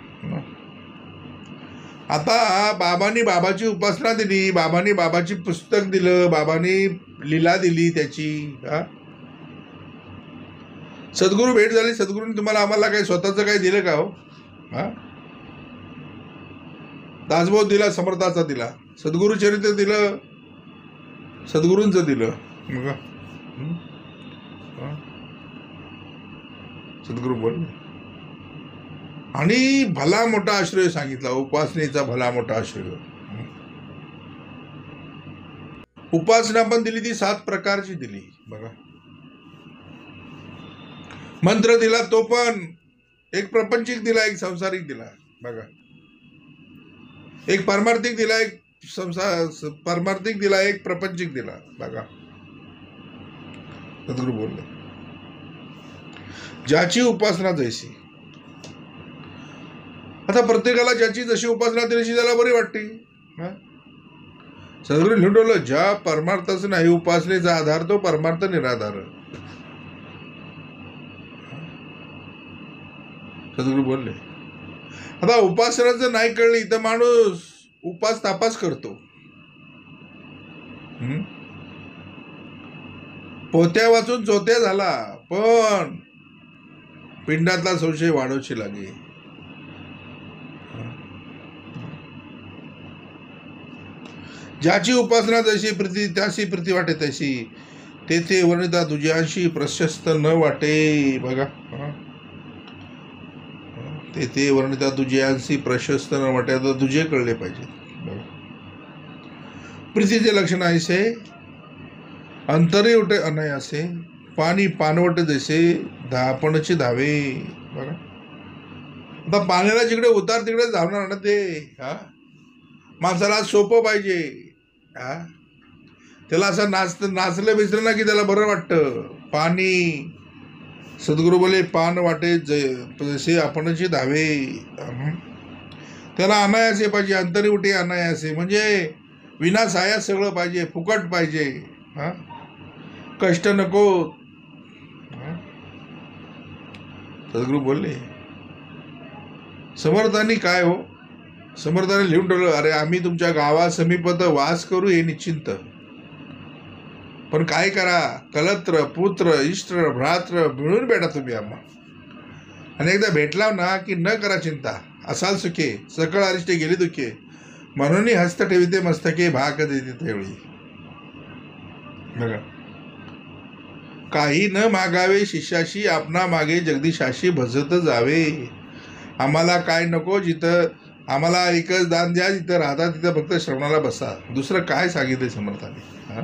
आता बाबांनी बाबाची उपासना दिली, बाबांनी बाबाची पुस्तक दिलं, बाबांनी लीला दिली त्याची. सद्गुरू भेट झाली. सद्गुरूंनी तुम्हाला आम्हाला काही स्वतःचं काही दिलं का हो? दासबोध दिला, समर्थाचा दिला, सद्गुरु चरित्र दिलं, सद्गुरूंचं दिलं मग सद्गुरू बोलले. आणि भला मोठा आश्रय सांगितला, उपासनेचा भला मोठा आश्रय. उपासना पण दिली ती 7 प्रकारची दिली बघा. मंत्र दिला तो पण एक प्रापंचिक दिला, एक संसारिक दिला बघा. एक पारमार्थिक दिला, एक पारमार्थिक दिला, एक प्रापंचिक दिला बघा. सद्गुरू बोलले ज्याची उपासना जैसी. आता प्रत्येकाला ज्याची जशी उपासना तशी त्याला बरी वाटते. सद्गुरू लिहून ठेवलं ज्या परमार्थाचा नाही उपासनेचा आधार तो परमार्थ निराधार. सद्गुरू बोलले. आता उपासना जर नाही कळली तर माणूस उपास तापास करतो. पोत्या वाचून चोत्या झाला, पण पिंडातला संशय वाढवशी लागे. ज्याची उपासना जशी प्रीती त्याशी प्रीती वाटे तशी, तेथे वर्णिता तुझ्याशी प्रशस्त न वाटे बघा. तेथे वर्णिता तुझ्याशी प्रशस्त न वाटे. तर तुझे कळले पाहिजे बघा. प्रीतीचे लक्षण ऐसे अंतरी उठे अनयासे, पाणी पानवट जैसे धापणचे धावे बघा. आता पाण्याला जिकडे उतार तिकडे धावणार ना ते. माणसाला सोपं पाहिजे. त्याला असं नाचलं बिचलं ना की त्याला बरं वाटतं. पाणी सद्गुरू बोले पान वाटे जसे आपणचे धावे. त्याला अनायासे पाहिजे, अंतरी उठे अनायासे म्हणजे विनासाया सगळं पाहिजे, फुकट पाहिजे. कष्ट नको. सद्गुरू बोलले. समर्थांनी काय हो, समर्थाने लिहून ठेवलं अरे आम्ही तुमच्या गावा समीपत वास करू हे निश्चिंत, पण काय करा कलत्र पुत्र इष्ट भ्रात्र मिळून भेटा तुम्ही आम्हा. आणि एकदा भेटला ना की न करा चिंता, असाल सुखे सकळ अरिष्टे गेली दुखे, म्हणून हस्त ठेविते मस्तके भाग देते त्यावेळी बघा. काही न मागावे शिष्याशी, आपणा मागे जगदीशाशी भजत जावे. आम्हाला काय नको, जिथं आम्हाला एकच दान द्या, जिथं राहता तिथं फक्त श्रवणाला बसा. दुसरं काय सांगितलं समर्थाने?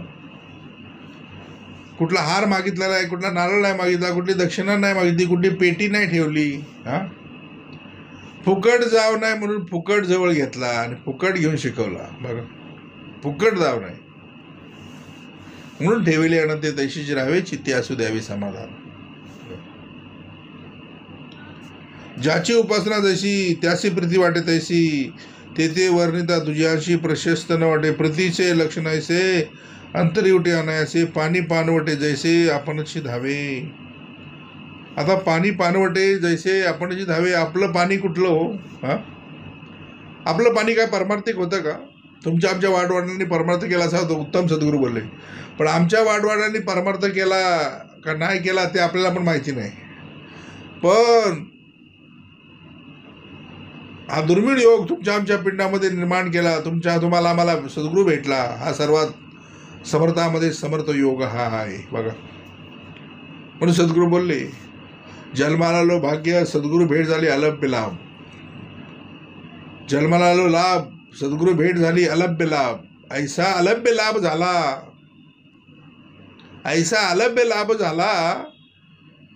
कुठला हार मागितला नाही, कुठला नारळ नाही मागितला, कुठली दक्षिणा नाही मागितली, कुठली पेटी नाही ठेवली. फुकट जाव नाही म्हणून फुकट जवळ घेतला आणि फुकट घेऊन शिकवला बघा. फुकट जाव नाही म्हणून ठेवले अनंत तैशीच राहावे, चित्ते असू द्यावी समाधान. ज्याची उपासना जशी त्याची प्रीती वाटे तैसी, ते वर्णिता तुझ्याशी प्रशस्त न वाटे. प्रीतीचे लक्षण ऐसे अंतरिवटे अनायासे, पाणी पानवटे जैसे आपणशी धावे. आता पाणी पानवटे जैसे आपणशी धावे, आपलं पाणी कुठलं हो? हा, आपलं पाणी काय परमार्थिक होतं का? आमच्या वाडवडिलांनी परमार्थ केला असा होता, उत्तम सद्गुरू बोलले. पण आमच्या वाडवडिलांनी परमार्थ केला का नाही केला ते आपल्याला पण माहिती नाही. पण हा दुर्मिळ योग आमच्या पिंडामध्ये निर्माण केला. तुम्हाला आम्हाला सद्गुरू भेटला. हा सर्वात समर्थामध्ये समर्थ योग हा आहे बघा. म्हणून सद्गुरू बोलले, जन्माला आलो भाग्य, सद्गुरू भेट झाली अलभ्य लाभ. जन्माला आलो लाभ, सद्गुरू भेट झाली अलभ्य लाभ. ऐसा अलभ्य लाभ झाला, ऐसा अलभ्य लाभ झाला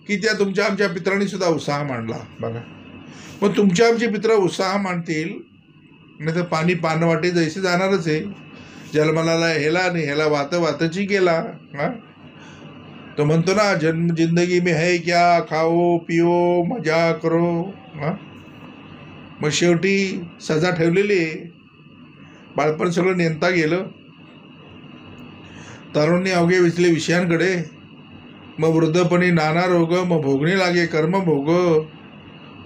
की त्या आमच्या पित्रांनी सुद्धा उत्साह मांडला बघा. मग आमचे पित्र उत्साह मांडतील, नाही तर पाणी पानवाटे जैसे जाणारच आहे. जन्माला हेला आणि ह्याला वातची गेला. हा, तो म्हणतो ना, जन्म जिंदगी में है क्या, खाओ पिओ मजा करो. हा, मग शेवटी सजा ठेवलेली आहे. बाळपण सगळं नेमता गेलं. तरुणी अवघे विचले विषयांकडे. मग वृद्धपणी नाना रोग, मग भोगणे लागे कर्म भोग.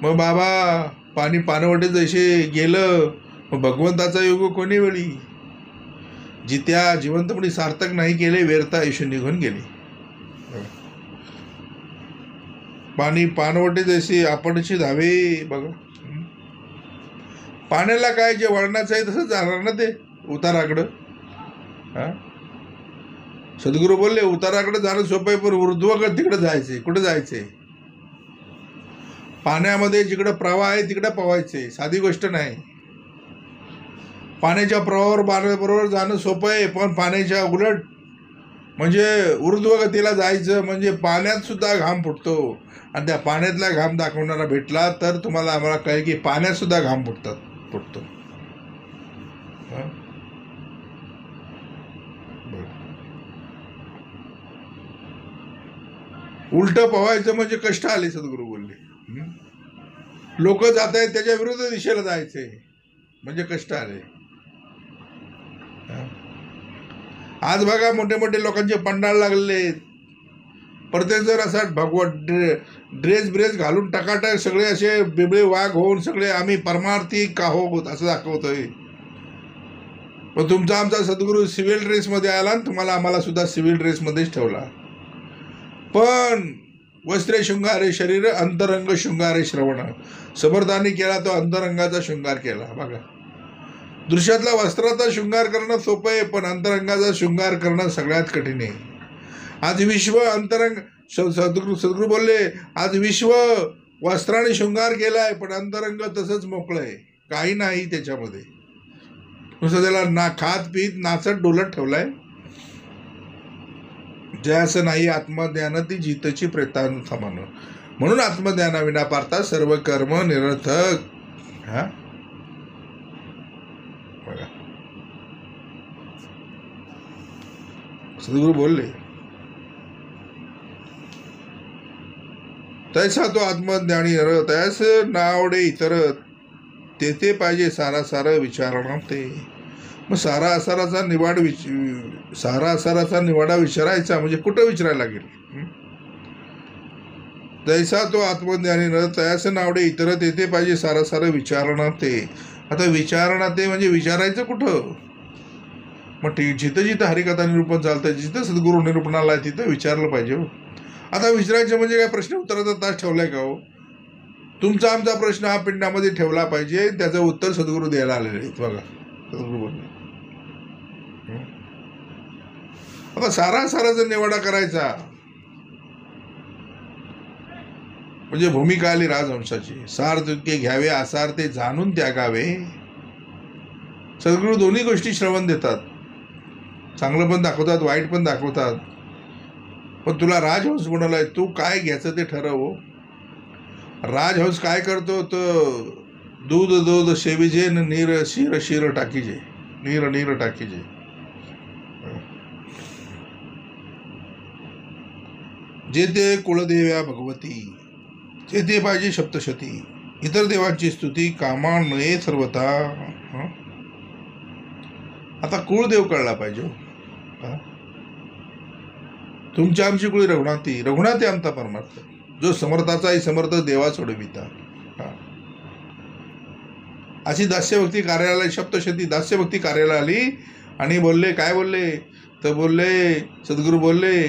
मग बाबा पाणी पानवटे जैसे गेलं. मग भगवंताचा योग कोणी वेळी, जित्या जिवंतपणी सार्थक नाही केले, व्यर्थ आयुष्य निघून गेले. पाणी पानवटे जैसे आपणशी धावे बघा. पाण्याला काय जे वळणाचं आहे तसं जाणार ना ते उताराकडं. हा, सद्गुरू बोलले उताराकडे जाणं सोपं आहे, पण ऊर्ध्वगत तिकडे जायचंय. कुठं जायचंय? पाण्यामध्ये जिकडं प्रवाह आहे तिकडं पवायचंय. साधी गोष्ट नाही. पाण्याच्या प्रवाहाबरोबर जाणं सोपं आहे, पण पाण्याच्या उलट म्हणजे ऊर्ध्वगतीला जायचं म्हणजे पाण्यात सुद्धा घाम फुटतो. आणि त्या पाण्यातला घाम दाखवणारा भेटला तर आम्हाला कळेल की पाण्यात सुद्धा घाम फुटतो. उलट पवायचं म्हणजे कष्ट आले, सद्गुरू बोलले. लोक जात आहेत त्याच्या विरुद्ध दिशेला जायचे म्हणजे कष्ट आले. आज बघा मोठे मोठे लोकांचे पंडाळ लागले. प्रत्येक जण असा भगवत ड्रेस घालून टकाटक सगळे असे बिबळे वाघ होऊन सगळे आम्ही परमार्थिक आहोत असं दाखवतोय. पण आमचा सद्गुरू सिव्हिल ड्रेसमध्ये आला आणि आम्हाला सुद्धा सिव्हिल ड्रेसमध्येच ठेवला. पण वस्त्रे शृंगारे शरीर, अंतरंग शृंगारे श्रवण. समर्थांनी केला तो अंतरंगाचा शृंगार केला बघा. दृश्यातला वस्त्राचा शृंगार करणं सोपं आहे, पण अंतरंगाचा शृंगार करणं सगळ्यात कठीण आहे. आज विश्व अंतरंग, सद्गुरू बोलले, आज विश्व वस्त्राने शृंगार केलाय, पण अंतरंग तसंच मोकळं आहे, काही नाही त्याच्यामध्ये. नुसतं त्याला खात पीत नाचत डोलत ठेवलाय. जयास नाही आत्मज्ञान ती जितची प्रेतांत मन. म्हणून आत्मज्ञानाविना पारता सर्व कर्म निरर्थक. हा बघा, सद्गुरू बोलले, तैसा तो आत्मज्ञानी नर, तयास नावडे इतर, तेथे पाहिजे सारा सारा विचारणा ते. मग सारा असाराचा निवाडा विचारायचा म्हणजे कुठं विचारायला लागेल? तैसा तो आत्मज्ञानी न तयास नावडे इतर, तेथे पाहिजे सारा सारा विचारणा ते. आता विचारणा ते म्हणजे विचारायचं कुठं? मग जिथं जिथं हरिकथा निरूपण चालतं, जिथं सद्गुरू निरूपणाला आहे तिथं विचारलं पाहिजे हो. आता विचारायचं म्हणजे काय प्रश्न उत्तराचा तास ठेवलाय का हो? आमचा प्रश्न हा पिंडामध्ये ठेवला पाहिजे, त्याचं उत्तर सद्गुरू द्यायला आलेले आहेत बघा. सद्गुरू बोलले आता साराचा निवाडा करायचा म्हणजे भूमिका आली राजहंसाची. सार तितके घ्यावे, आसार ते जाणून त्यागावे. सद्गुरू दोन्ही गोष्टी श्रवण देतात, चांगलं पण दाखवतात, वाईट पण दाखवतात. पण तुला राजहंस बनवलाय, तू काय घ्यायचं ते ठरव. राजहंस काय करतो तर दूध शेविजे, नीर शिर टाकीजे, नीर टाकीजे. जे ते कुळदेव्या भगवती, जे ते पाहिजे सप्तशती. इतर देवांची स्तुती कामा नये सर्वथा. हं? आता कुळदेव कळला पाहिजे. हं? तुमची आमची कुळी रघुनाथी, रघुनाथी आमचा परमार्थ, जो समर्थाचाही समर्थ देवा सोडविता. अशी दास्यभक्ती कार्याला, सप्तशती दास्यभक्ती कार्याला आली आणि बोलले, काय बोलले तर बोलले, सद्गुरू बोलले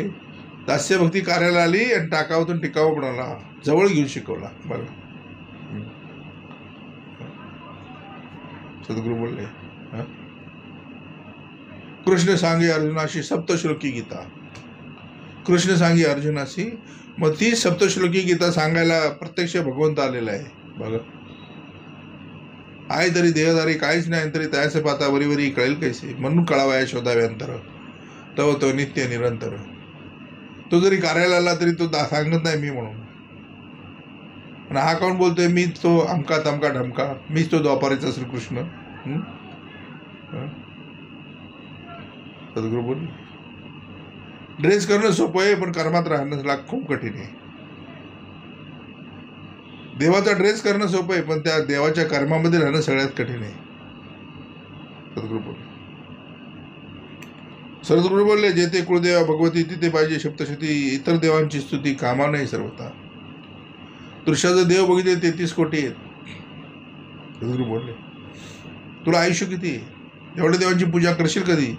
दास्यभक्ती कार्याला आली आणि टाकावातून टिकावा बनाला, जवळ घेऊन शिकवला. बघा सद्गुरू बोलले. कृष्ण सांगे अर्जुनाशी सप्तश्लोकी गीता, कृष्ण सांगे अर्जुनाशी. मग ती सप्तश्लोकी गीता सांगायला प्रत्यक्ष भगवंत आलेला आहे. बघा आहे तरी देहधारी काहीच नाही तरी त्याचे पाता वरी वरी कळेल कैसे, म्हणून कळावया शोधावे अंतर, तव तो नित्य निरंतर. तो जरी कार्याला आला तरी तो सांगत नाही मी म्हणून. आणि हा कोण बोलतोय, मीच तो अमका तमका ढमका, मीच तो द्वापारीचा श्रीकृष्ण. सद्गुरू बोलले ड्रेस करणं सोपं आहे पण कर्मात राहणं खूप कठीण आहे. देवाचा ड्रेस करणं सोपं आहे पण त्या देवाच्या कर्मामध्ये राहणं सगळ्यात कठीण आहे. सद्गुरू बोलले. सद्गुरू बोलले जेथे कुळदेवा भगवती तिथे पाहिजे सप्तशती, इतर देवांची स्तुती कामा नाही सर्वथा. दृश्याचं देव बघितले 33 कोटी आहेत. सद्गुरू बोलले तुला आयुष्य किती आहे, एवढ्या देवांची पूजा करशील कधी.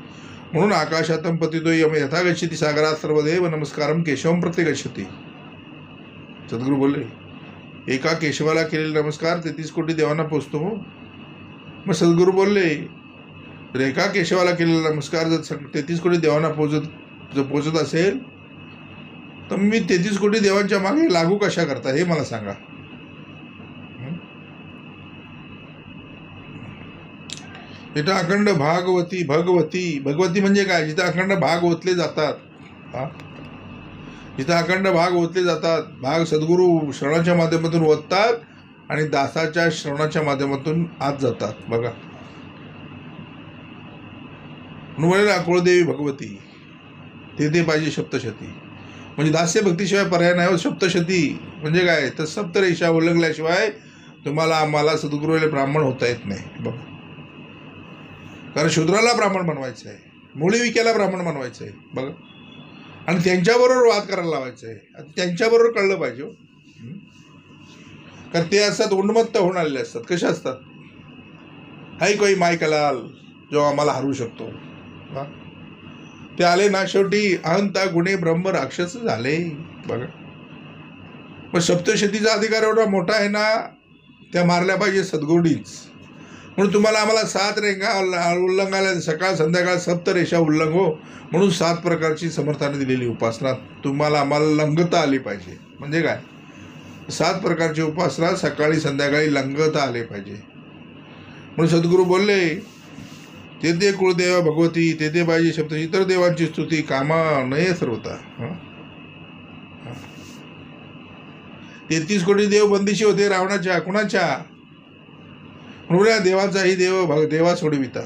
म्हणून आकाशातम पतितो यम यथा गच्छति सागरात सर्वदेव नमस्कारम केशवम प्रत्येक गच्छति. सद्गुरू बोलले एका केशवाला केलेला नमस्कार 33 कोटी देवांना पोचतो. मग सद्गुरू बोलले तर एका केशवाला केलेला नमस्कार जर 33 कोटी देवांना पोचत असेल तर मी 33 कोटी देवांच्या मागे लागू कशा करता हे मला सांगा. जिथं अखंड भागवती, भगवती भगवती म्हणजे काय, जिथं अखंड भाग ओतले जातात. जिथं अखंड भाग ओतले जातात, भाग सद्गुरू श्रवणाच्या माध्यमातून ओततात आणि दासाच्या श्रवणाच्या माध्यमातून आत जातात. बघा म्हणून कुळदेवी भगवती तेथे पाहिजे सप्तशती. म्हणजे दास्य भक्तीशिवाय पर्याय नाही. सप्तशती म्हणजे काय तर सप्तरेषा उल्लंघल्याशिवाय तुम्हाला आम्हाला सद्गुरूला ब्राह्मण होता येत नाही. बघा कारण शूद्राला ब्राह्मण बनवायचं आहे, मुळी विक्याला ब्राह्मण बनवायचं आहे. बघा आणि त्यांच्याबरोबर वाद करायला लावायचं आहे. त्यांच्याबरोबर कळलं पाहिजे कारण ते असतात उन्मत्त होऊन आलेले असतात. कसे असतात, हाय कोई मायकलाल जो आम्हाला हरवू शकतो. ते आले ना शेवटी अहंता गुणे ब्रह्म राक्षस झाले. बघा मग सप्तशतीचा अधिकार एवढा मोठा आहे ना, त्या मारल्या पाहिजे सद्गुरूनीच. म्हणून तुम्हाला आम्हाला 7 रेंगा उल्लंघायला सकाळ संध्याकाळ सप्तरेषा उल्लंघो म्हणून 7 प्रकारची समर्थाने दिलेली उपासना तुम्हाला आम्हाला लंघता आली पाहिजे. म्हणजे काय 7 प्रकारची उपासना सकाळी संध्याकाळी लंघता आले पाहिजे. म्हणून सद्गुरू बोलले तेथे कुळदेवा भगवती तेथे पाहिजे शब्द, इतर देवांची स्तुती कामा नये सर्वथा. 33 कोटी देव बंदिशी होते रावणाच्या, कुणाच्या, म्हणून देवाचाही देवा सोडविता.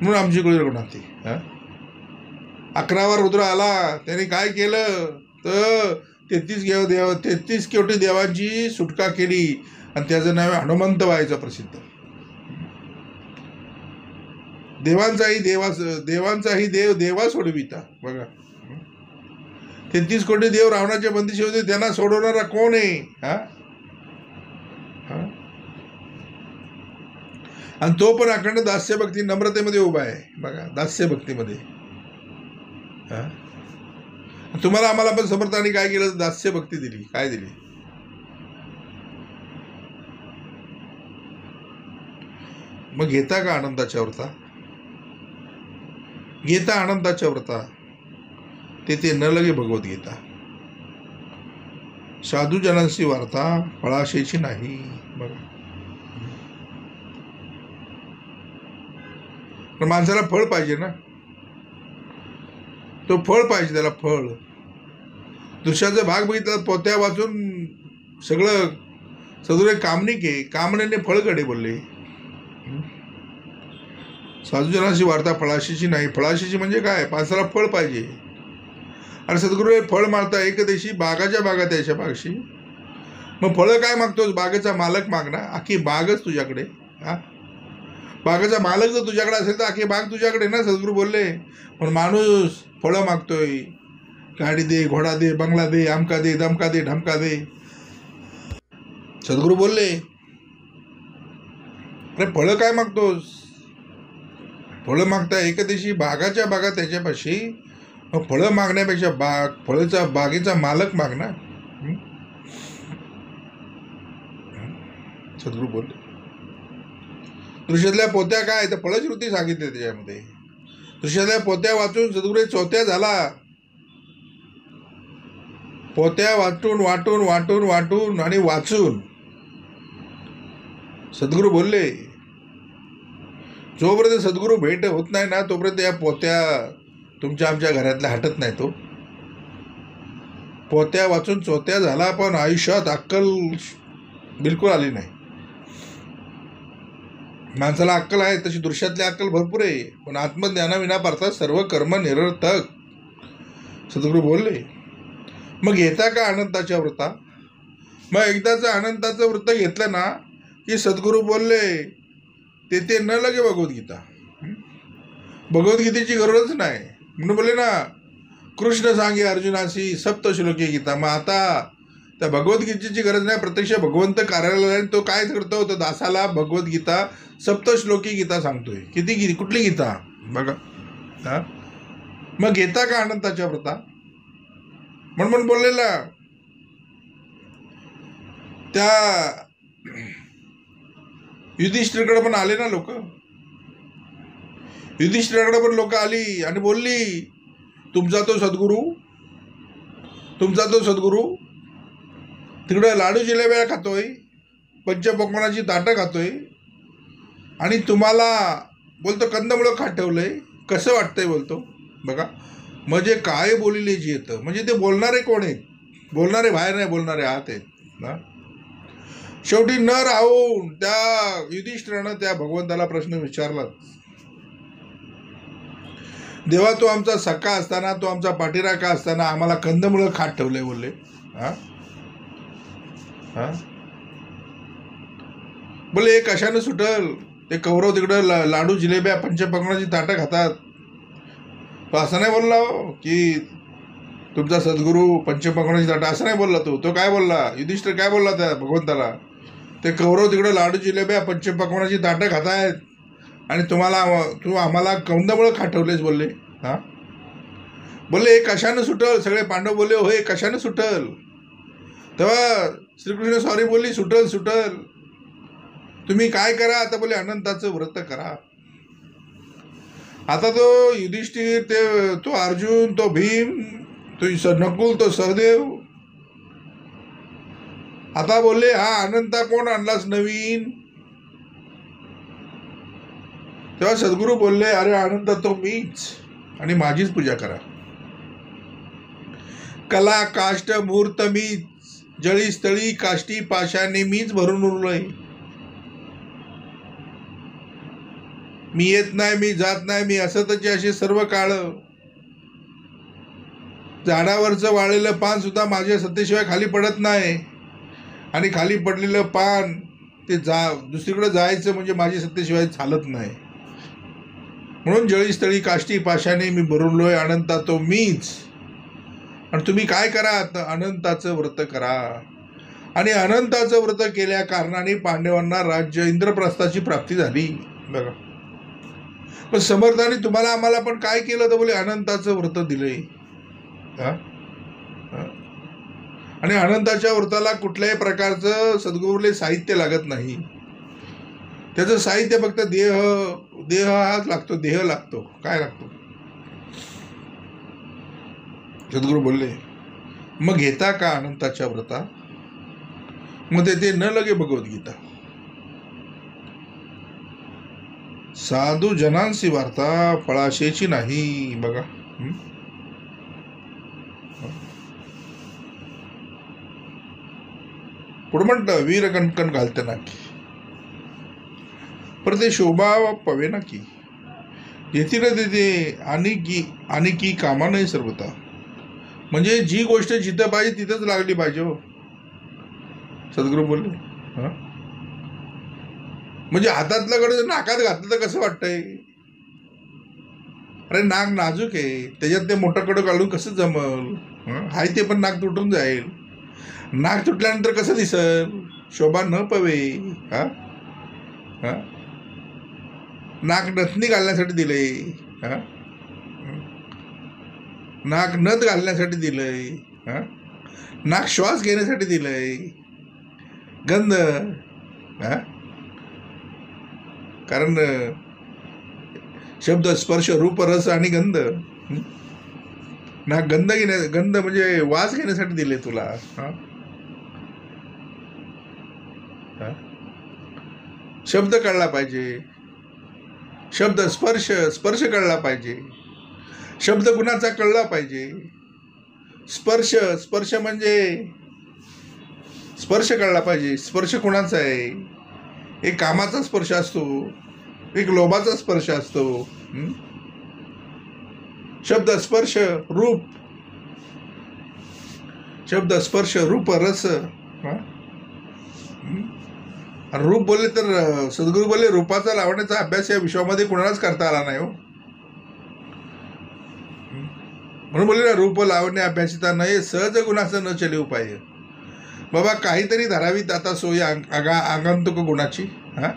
म्हणून आमची कुळी रघुनाथी. 11वा रुद्र आला, त्याने काय केलं तर 33 कोटी देवांची सुटका केली आणि त्याचं नाव हनुमंत व्हायचं प्रसिद्ध. देवांचाही देव देवा सोडविता. बघा 33 कोटी देव रावणाच्या बंदिशी होते, त्यांना सोडवणारा कोण आहे. आणि तो पण अखंड दास्यभक्ती नम्रतेमध्ये उभा आहे. बघा दास्यभक्तीमध्ये. तुम्हाला आम्हाला पण समर्थांनी काय केलं, दास्यभक्ती दिली. काय दिली, मग घेता का आनंदाच्या व्रता, घेता आनंदाच्या व्रता तेथे न लगे भगवद्गीता. साधूजनांची वार्ता फळाशेची नाही. बघा पण माणसाला फळ पाहिजे ना, तो फळ पाहिजे त्याला फळ. दृश्याचा भाग बघितला पोत्या वाचून सगळं सदुरे कामनिक आहे, कामनेने फळ कडे बोलले. साधूजनाची वार्ता फळाशीची नाही. फळाशीची म्हणजे काय, माणसाला फळ पाहिजे. आणि सद्गुरू फळ मारता एकदेशी बागाच्या बागा त्याच्या बागशी मग फळं काय मागतोस? बागेचा मालक माग ना, आखी बागच तुझ्याकडे. हा, बागेचा मालक जर तुझ्याकडे असेल तर आखी बाग तुझ्याकडे ना, सद्गुरू बोलले. पण माणूस फळं मागतोय, गाडी दे, घोडा दे, बंगला दे, आमका दे, दमका दे, ढमका दे. सद्गुरू बोलले, अरे फळं काय मागतोस? फळं मागता एकादेशी बागाच्या बागा त्याच्यापाशी. मग फळं मागण्यापेक्षा बागेचा मालक माग ना. सद्गुरू बोलले. दृश्यातल्या पोत्या काय तर फळच वृत्ती सांगितली त्याच्यामध्ये. दृश्यातल्या पोत्या वाचून सद्गुरू चौथ्या झाला. पोत्या वाटून वाटून वाटून वाटून आणि वाचून सद्गुरू बोलले, जोपर्यंत सद्गुरू भेट होत नाही ना तोपर्यंत या पोत्या तुमच्या आमच्या घरातल्या हटत नाही. तो पोत्या वाचून चोत्या झाला, पण आयुष्यात अक्कल बिलकुल आली नाही. माणसाला अक्कल आहे तशी दृश्यातली अक्कल भरपूर आहे, पण आत्मज्ञानाविना पारता सर्व कर्म निरर्थक. सद्गुरू बोलले. मग घेता का अनंताच्या व्रता? मग एकदाचं अनंताचं व्रत घेतलं ना की सद्गुरू बोलले ते न लगे भगवद्गीता. भगवद्गीतेची गरजच नाही म्हणून बोलले ना, कृष्ण सांगे अर्जुनाशी सप्त श्लोकी गीता. मग आता त्या भगवद्गीतेची गरज नाही, प्रत्यक्ष भगवंत कार्यालय तो काय करतो, तर दासाला भगवद्गीता सप्त श्लोकी गीता सांगतोय. किती कुठली गीता बघा. हा, मग घेता का अनंताच्या व्रता? म्हणून बोललेला त्या युधिष्ठिरकडे पण आले ना लोक. युधिष्ठिराकडे पण लोक आली आणि बोलली, तुमचा तो सद्गुरू तिकडं लाडू जिलेब्या खातोय, पंचपक्वानाची ताटं खातोय आणि तुम्हाला बोलतो कंदमुळं खात ठेवलंय. कसं वाटतंय बोलतो बघा. म्हणजे काय बोलिलेची येतं, म्हणजे ते बोलणारे कोण आहेत? बोलणारे बाहेर नाही, बोलणारे आत आहेत ना. शेवटी न राहून त्या युधिष्ठिरानं त्या भगवंताला प्रश्न विचारला, देवा तो आमचा सखा असताना, तो आमचा पाठीराखा असताना आम्हाला कंदमुळं खात ठेवलंय बोलले. हा हा बोले हे कशानं सुटल? ते कौरव तिकडं लाडू जिलेब्या पंचपक्वानाची ताटं खातात. तो असं नाही बोलला की तुमचा सद्गुरू पंचपक्वानाची ताटं, असं नाही बोलला. तो काय बोलला? युधिष्ठिर काय बोलला त्या भगवंताला? ते कौरव तिकडं लाडू जिलेब्या पंचपक्वानाची ताटं खातायत आणि तू आम्हाला कंदमुळं खात ठेवलेस बोलले. हा बोलले हे कशानं सुटल? सगळे पांडव बोलले होय कशानं सुटल? तेव्हा श्रीकृष्ण सॉरी बोलली, सुटल. तुम्ही काय करा आता? बोले अनंताचं व्रत करा. आता तो युधिष्ठिर, तो अर्जुन, तो भीम, तो नकुल, तो सहदेव आता बोलले हा अनंता कोण आणलास नवीन? तेव्हा सद्गुरू बोलले, अरे अनंत तो मीच आणि माझीच पूजा करा. कला काष्ट मूर्त मीच, जळी स्थळी काष्टी पाशाने मीच भरून उरलोय. मी येत नाही, मी जात नाही, मी असतच असे सर्व काळ. झाडावरचं वाळलेलं पान सुद्धा माझ्या सत्तेशिवाय खाली पडत नाही आणि खाली पडलेलं पान ते दुसरीकडे जायचं म्हणजे माझी सत्तेशिवाय चालत नाही. म्हणून जळीस्थळी काष्टी पाशाने मी भरूनलोय, अनंता तो मीच. आणि तुम्ही काय करा? तर अनंताचं व्रत करा. आणि अनंताचं व्रत केल्या कारणाने पांडवांना राज्य इंद्रप्रस्थाची प्राप्ती झाली बघा. पण समर्थाने तुम्हाला आम्हाला पण काय केलं? तर बोले अनंताचं व्रत दिलंय. आणि अनंताच्या व्रताला कुठल्याही प्रकारचं सद्गुरूले साहित्य लागत नाही. त्याचं साहित्य फक्त देह हाच लागतो, देह लागतो. काय लागतो? सद्गुरू बोलले मग घेता का अनंताच्या व्रता? मग ते न लगे भगवद्गीता. साधू जनांसी वार्ता फळाशेची नाही बघा. पुढे म्हणतं वीर कणकण घालते नाकी, पर ते शोभा पवे नाकी. येथे ना तिथे आणि की कामा नाही सर्वता. म्हणजे जी गोष्ट जिथं पाहिजे तिथंच लागली पाहिजे हो. सद्गुरू बोलले. हां, म्हणजे हातातलं कडे नाकात घातलं तर कसं वाटतंय? अरे नाक नाजूक आहे, त्याच्यात ते मोठं कडं काढून कसं जमल? हाय ते पण नाक तुटून जाईल. नाक तुटल्यानंतर कसं दिसल? शोभा न पवे. हा हा, नाक नथनी घालण्यासाठी दिलंय. हा, नाक नथ घालण्यासाठी दिलंय. हा, नाक श्वास घेण्यासाठी दिलंय. गंध. हा, कारण शब्द स्पर्श रूप रस आणि गंध. नाक गंध म्हणजे वास घेण्यासाठी दिले तुला. हा, हा, शब्द कळला पाहिजे. शब्द स्पर्श कळला पाहिजे. शब्द कुणाचा कळला पाहिजे. स्पर्श म्हणजे स्पर्श कळला पाहिजे. स्पर्श कुणाचा आहे? एक कामाचा स्पर्श असतो, एक लोभाचा स्पर्श असतो. शब्द स्पर्श रूप, शब्द स्पर्श रूप रस. रूप बोलले तर सद्गुरू बोलले रूपाचा लावण्याचा अभ्यास या विश्वामध्ये कुणालाच करता आला नाही हो. म्हणून बोलले ना, रूप लावण्य अभ्यासिता नाही सहज गुणाचं न चले उपाय. बाबा काहीतरी धरावीत आता सोय आगंतुक गुणाची. हा,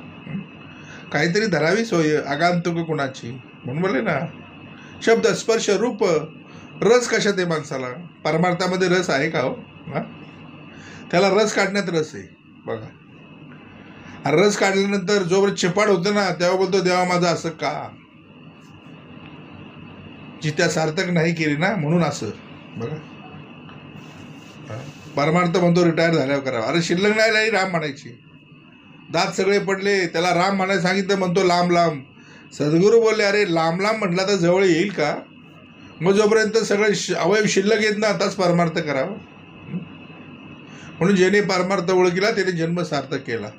काहीतरी धरावी सोय आगंतुक गुणाची. म्हणून बोलले ना, शब्द स्पर्श रूप रस कशात आहे माणसाला? परमार्थामध्ये रस आहे का हो? हा, त्याला रस काढण्यात रस आहे बघा. रस काढल्यानंतर जोवर चिपाड होतं ना, तेव्हा बोलतो देवा माझं असं का? जित्या सार्थक नाही केली ना, म्हणून असं बघा. परमार्थ म्हणतो रिटायर झाल्यावर करावा. अरे शिल्लक नाही राम म्हणायची. दात सगळे पडले, त्याला राम म्हणायला सांगितलं, म्हणतो लांब लांब. सद्गुरू बोलले अरे लांब लांब म्हटला तर जवळ येईल का? मग जोपर्यंत सगळे अवयव शिल्लक येत ना, आताच परमार्थ करावा. म्हणून ज्याने परमार्थ ओळखीला त्याने जन्म सार्थक केला.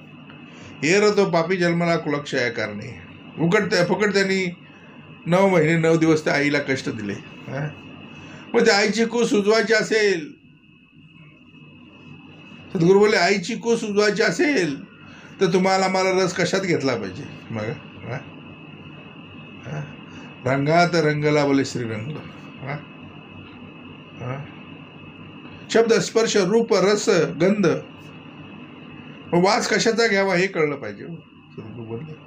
हेर तो पापी जन्माला कुलक्षय करणे. फुकट त्यांनी 9 महिने 9 दिवस त्या आईला कष्ट दिले. मग त्या आईची कूस उजवायची असेल, सद्गुरू बोलले आईची कूस उजवायची असेल तर तुम्हाला मला रस कशात घेतला पाहिजे? मग रंगात रंगला बोले श्रीरंग. शब्द स्पर्श रूप रस गंध. मग वास कशाचा घ्यावा हे कळलं पाहिजे. सद्गुरू बोलले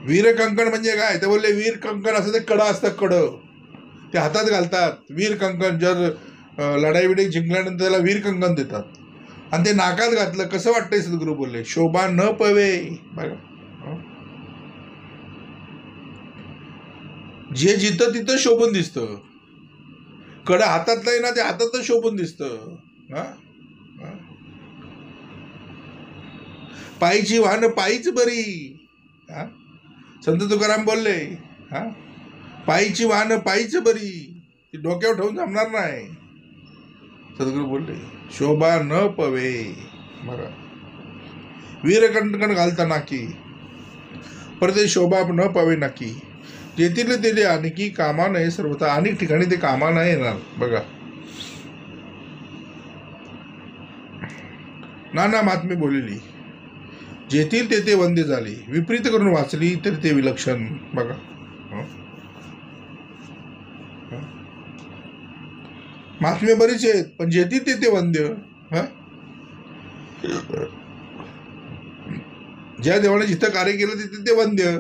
वीर कंकण म्हणजे काय? ते बोलले वीर कंकण असं ते कडं असतं, कडं ते हातात घालतात. वीर कंकण जर लढाई बिडाई जिंकल्यानंतर त्याला वीर कंकण देतात आणि ते नाकात घातलं कसं वाटतंय? सद्गुरू बोलले शोभा न पवे. बघा, जे जिथं तिथं शोभून दिसतं. कडं हातातलं आहे ना, ते हातातच शोभून दिसतं. पायीची वाहन पायीच बरी. संत तुकाराम बोलले पायीची वाहन पायीच बरी, ती डोक्यावर ठेवून जमणार नाही. सद्गुरू बोलले शोभा न पवे. बघा, वीरकंकण घालता नाकी, पर ते शोभा न पवे नाकी. जेथील तेथे आणखी कामा नाही सर्वथा. अनेक ठिकाणी ते कामा नाही येणार. बघा, नाना महात्मे बोलली, जेथील तेथे वंदे झाली, विपरीत करून वाचली तर ते विलक्षण. बघा, महात्मे बरीच आहेत, पण जेथील तेथे वंद्य. ज्या देवाने जिथं कार्य केलं तिथे ते वंद्य.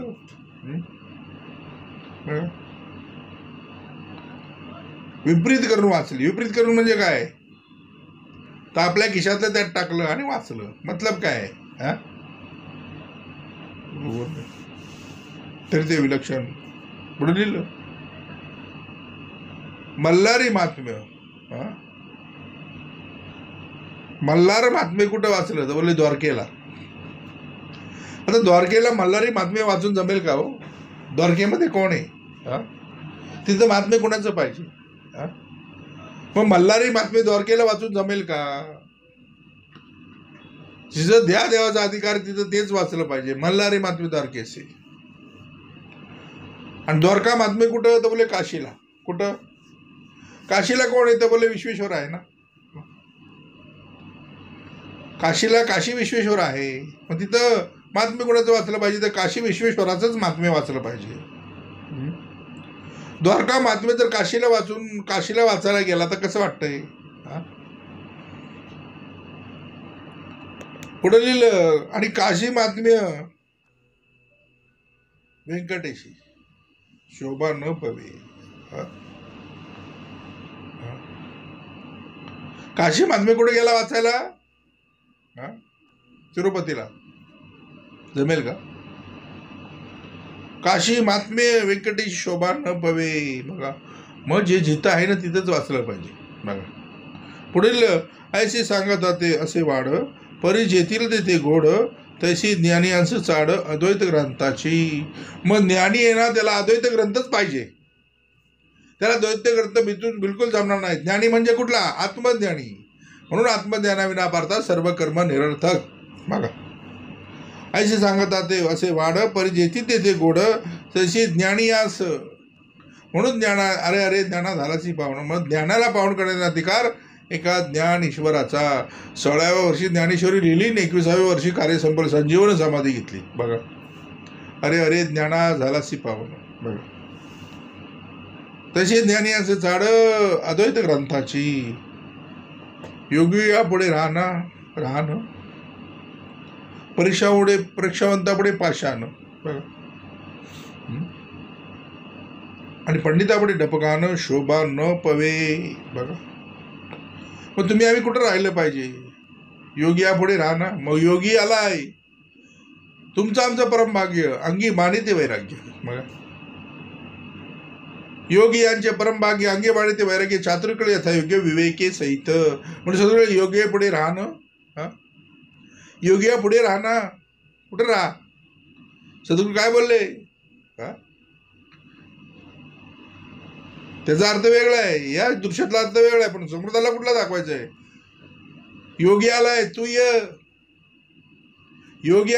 विपरीत करून वाचली. विपरीत करून म्हणजे काय? तर आपल्या खिशातलं त्यात टाकलं आणि वाचलं. मतलब काय? तरी ते विलक्षण. पुढे लिहिलं मल्हारी महात्म्य. मल्हार महात्म्य कुठं वाचलं? तर बोलले द्वारकेला. आता द्वारकेला मल्हारी महात्म्य वाचून जमेल का हो? द्वारकेमध्ये कोण आहे? तिथं महात्म्य कोणाचं पाहिजे? मग मल्हारी महात्म्य द्वारकेला वाचून जमेल का? जिथं द्या देवाचा अधिकार तिथं तेच वाचलं पाहिजे. मल्हारी महात्म्य द्वारकेसे. आणि द्वारका महात्म्य कुठं? तर बोले काशीला. कुठं? काशीला कोण आहे? तर बोले विश्वेश्वर आहे ना. काशीला काशी विश्वेश्वर आहे, मग तिथं महात्म्य कोणाचं वाचलं पाहिजे? तर काशी विश्वेश्वराचंच महात्म्य वाचलं पाहिजे. द्वारका महात्म्य जर काशीला वाचायला गेला तर कसं वाटतंय? पुढे लिहिलं, आणि काशी महात्म्य व्यंकटेशी शोभा न पवे. काशी महात्म्य कुठे गेला वाचायला? तिरुपतीला. जमेल का? काशी महात्म्य व्यंकटेशी शोभा न पवे. बघा, मग जे जिथं आहे ना तिथंच वाचलं पाहिजे. बघा पुढील, ऐसे सांगत ते असे वाढ, परी जेथील तेथे गोड, तशी ज्ञानियांचं चाड अद्वैत ग्रंथाची. मग ज्ञानी आहे ना, त्याला अद्वैत ग्रंथच पाहिजे. त्याला द्वैत ग्रंथ बिलकुल जमणार नाही. ज्ञानी म्हणजे कुठला? आत्मज्ञानी. म्हणून आत्मज्ञानाविना पारता सर्व कर्म निरर्थक. बघा, ऐसे सांगतात ते असे वाढ, परी जेथील तेथे गोड, तशी ज्ञानियास. म्हणून अरे ज्ञाना झालाची पावन. मग ज्ञानाला पावन करण्याचा अधिकार एका ज्ञान ईश्वराचा. 16व्या वर्षी ज्ञानेश्वरी लिहिली, 21व्या वर्षी कार्य संपलं, संजीवन समाधी घेतली. बघा, अरे ज्ञाना झालाची पावन. बघा, तसे ज्ञानी असं झाड अद्वैत ग्रंथाची. योगी यापुढे राहणं परीक्षावंतापुढे पाषाण. बघा, आणि पंडितापुढे डपकान शोभा न पवे. बघा, मग आम्ही कुठं राहिलं पाहिजे? योगी यापुढे राहणं. मग योगी आलाय, तुमचं आमचं परमभाग्य, अंगी मानिते वैराग्य. बघा, योगी यांचे परमभाग्य, अंगी मानिते वैराग्य, चातुर्य यथायोग्य विवेके सहित. म्हणजे सगळं योगी पुढे राहणं. योगी पुढे राहणं. कुठे राहा? सद्गुरू काय बोलले? त्याचा अर्थ वेगळा आहे, या दृश्यातला अर्थ वेगळा आहे, पण समृद्धाला कुठला दाखवायचा आहे? योगी आलाय, तू ये. योगी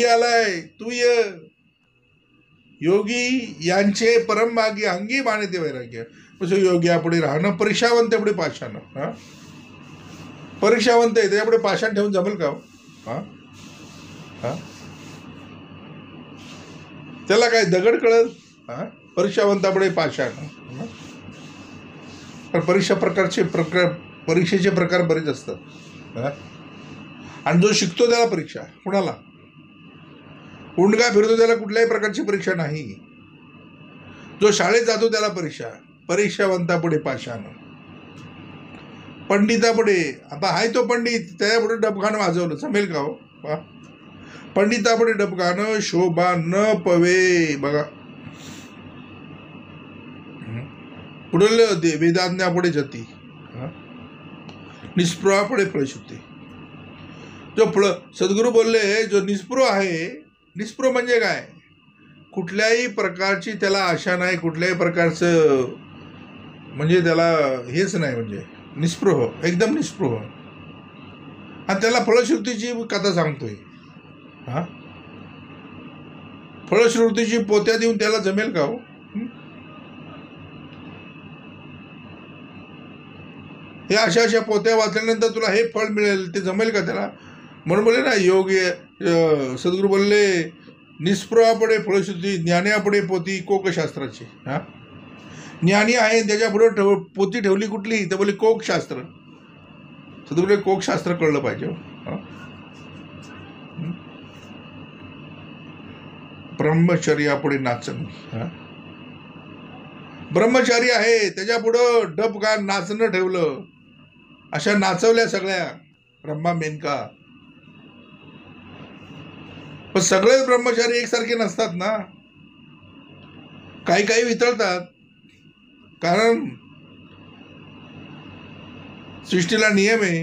आलाय, तू ये. योगी यांचे परमभाग्य, अंगी मानिते वैराग्य. योगी पुढे राहणं, परीक्षावंत पुढे पाषाण. परीक्षावंत आहे त्याच्यापुढे पाषाण ठेवून जमेल का? त्याला काय दगड कळल? परीक्षावंतापुढे पाषाण. पण परीक्षेचे प्रकार बरेच असतात. आणि जो शिकतो त्याला परीक्षा. कुणाला? उंडगा फिरतो त्याला कुठल्याही प्रकारची परीक्षा नाही. जो शाळेत जातो त्याला परीक्षा. परीक्षावंतापुढे पाषाण. पंडितापुढे, आता हाय तो पंडित, त्याच्यापुढे डबकानं वाजवलं, जमेल का हो? पंडितापुढे डबकानं शोभा न पवे. बघा, पुढील वेदाज्ञापुढे जती, निस्पृहापुढे फळशुद्धी. जो सद्गुरू बोलले, जो निस्पृह आहे. निस्पृह म्हणजे काय? कुठल्याही प्रकारची त्याला आशा नाही, कुठल्याही प्रकारचं म्हणजे त्याला हेच नाही, म्हणजे निस्पृह, एकदम निस्पृह. आणि त्याला फळश्रुतीची कथा सांगतोय. फळश्रुतीची पोत्या देऊन त्याला जमेल का हो? हे अशा पोत्या वाचल्यानंतर तुला हे फळ मिळेल, ते जमेल का त्याला? म्हणून बोलले ना, योगी सद्गुरू बोलले, निस्पृहापुढे फळश्रुती, ज्ञान्यापुढे पोती कोकशास्त्राची. ज्ञानी आहे त्याच्यापुढे पोती ठेवली कुठली? तर बोले कोकशास्त्र. सद्गुरू कोकशास्त्र कळलं पाहिजे. ब्रह्मचर्यापुढे नाचण. ब्रह्मचारी आहे त्याच्यापुढं डबकान नाचणं ठेवलं. अशा नाचवल्या सगळ्या ब्रह्मा मेनका. पण सगळेच ब्रह्मचारी एकसारखे नसतात ना. काही वितळतात. कारण सृष्टीला नियम आहे,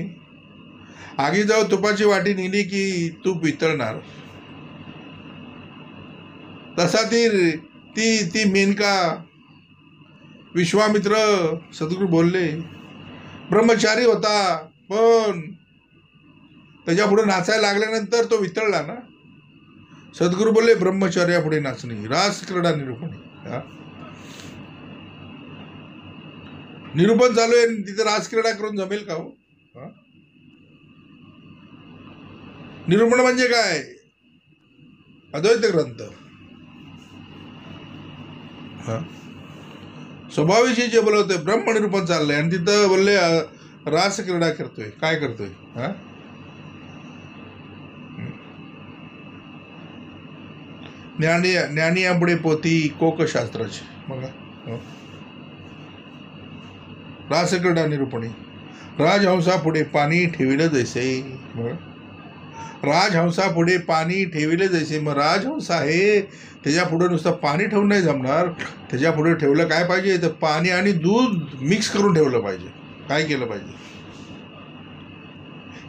आगी जाऊ तुपाची वाटी नेली की तूप वितळणार. तसा ती मेनका, विश्वामित्र सद्गुरू बोलले ब्रह्मचारी होता, पण त्याच्यापुढे नाचायला लागल्यानंतर तो वितळला ना. सद्गुरू बोलले ब्रह्मचर्यापुढे नाचणी, रास क्रीडा निरूपणी. निरूपण चालू आहे, तिथे रासक्रीडा करून जमेल का हो? निरूपण म्हणजे काय? अद्वैत ग्रंथ. हा, स्वभावाविषयी जे बोलवतोय ब्रह्मनिरूपण चाललंय आणि तिथं बोलले रास क्रीडा करतोय. काय करतोय? हा, ज्ञानी पुढे पोती कोकशास्त्राची. बघा, रासक्रीडा निरूपणी. राजहंसा पुढे पाणी ठेविलं जैसे. बघा, राजहंसा पुढे पाणी ठेविले जैसे. मग राजहंस आहे, त्याच्या पुढे नुसतं पाणी ठेवून नाही जमणार. त्याच्या पुढे ठेवलं काय पाहिजे? तर पाणी आणि दूध मिक्स करून ठेवलं पाहिजे. काय केलं पाहिजे?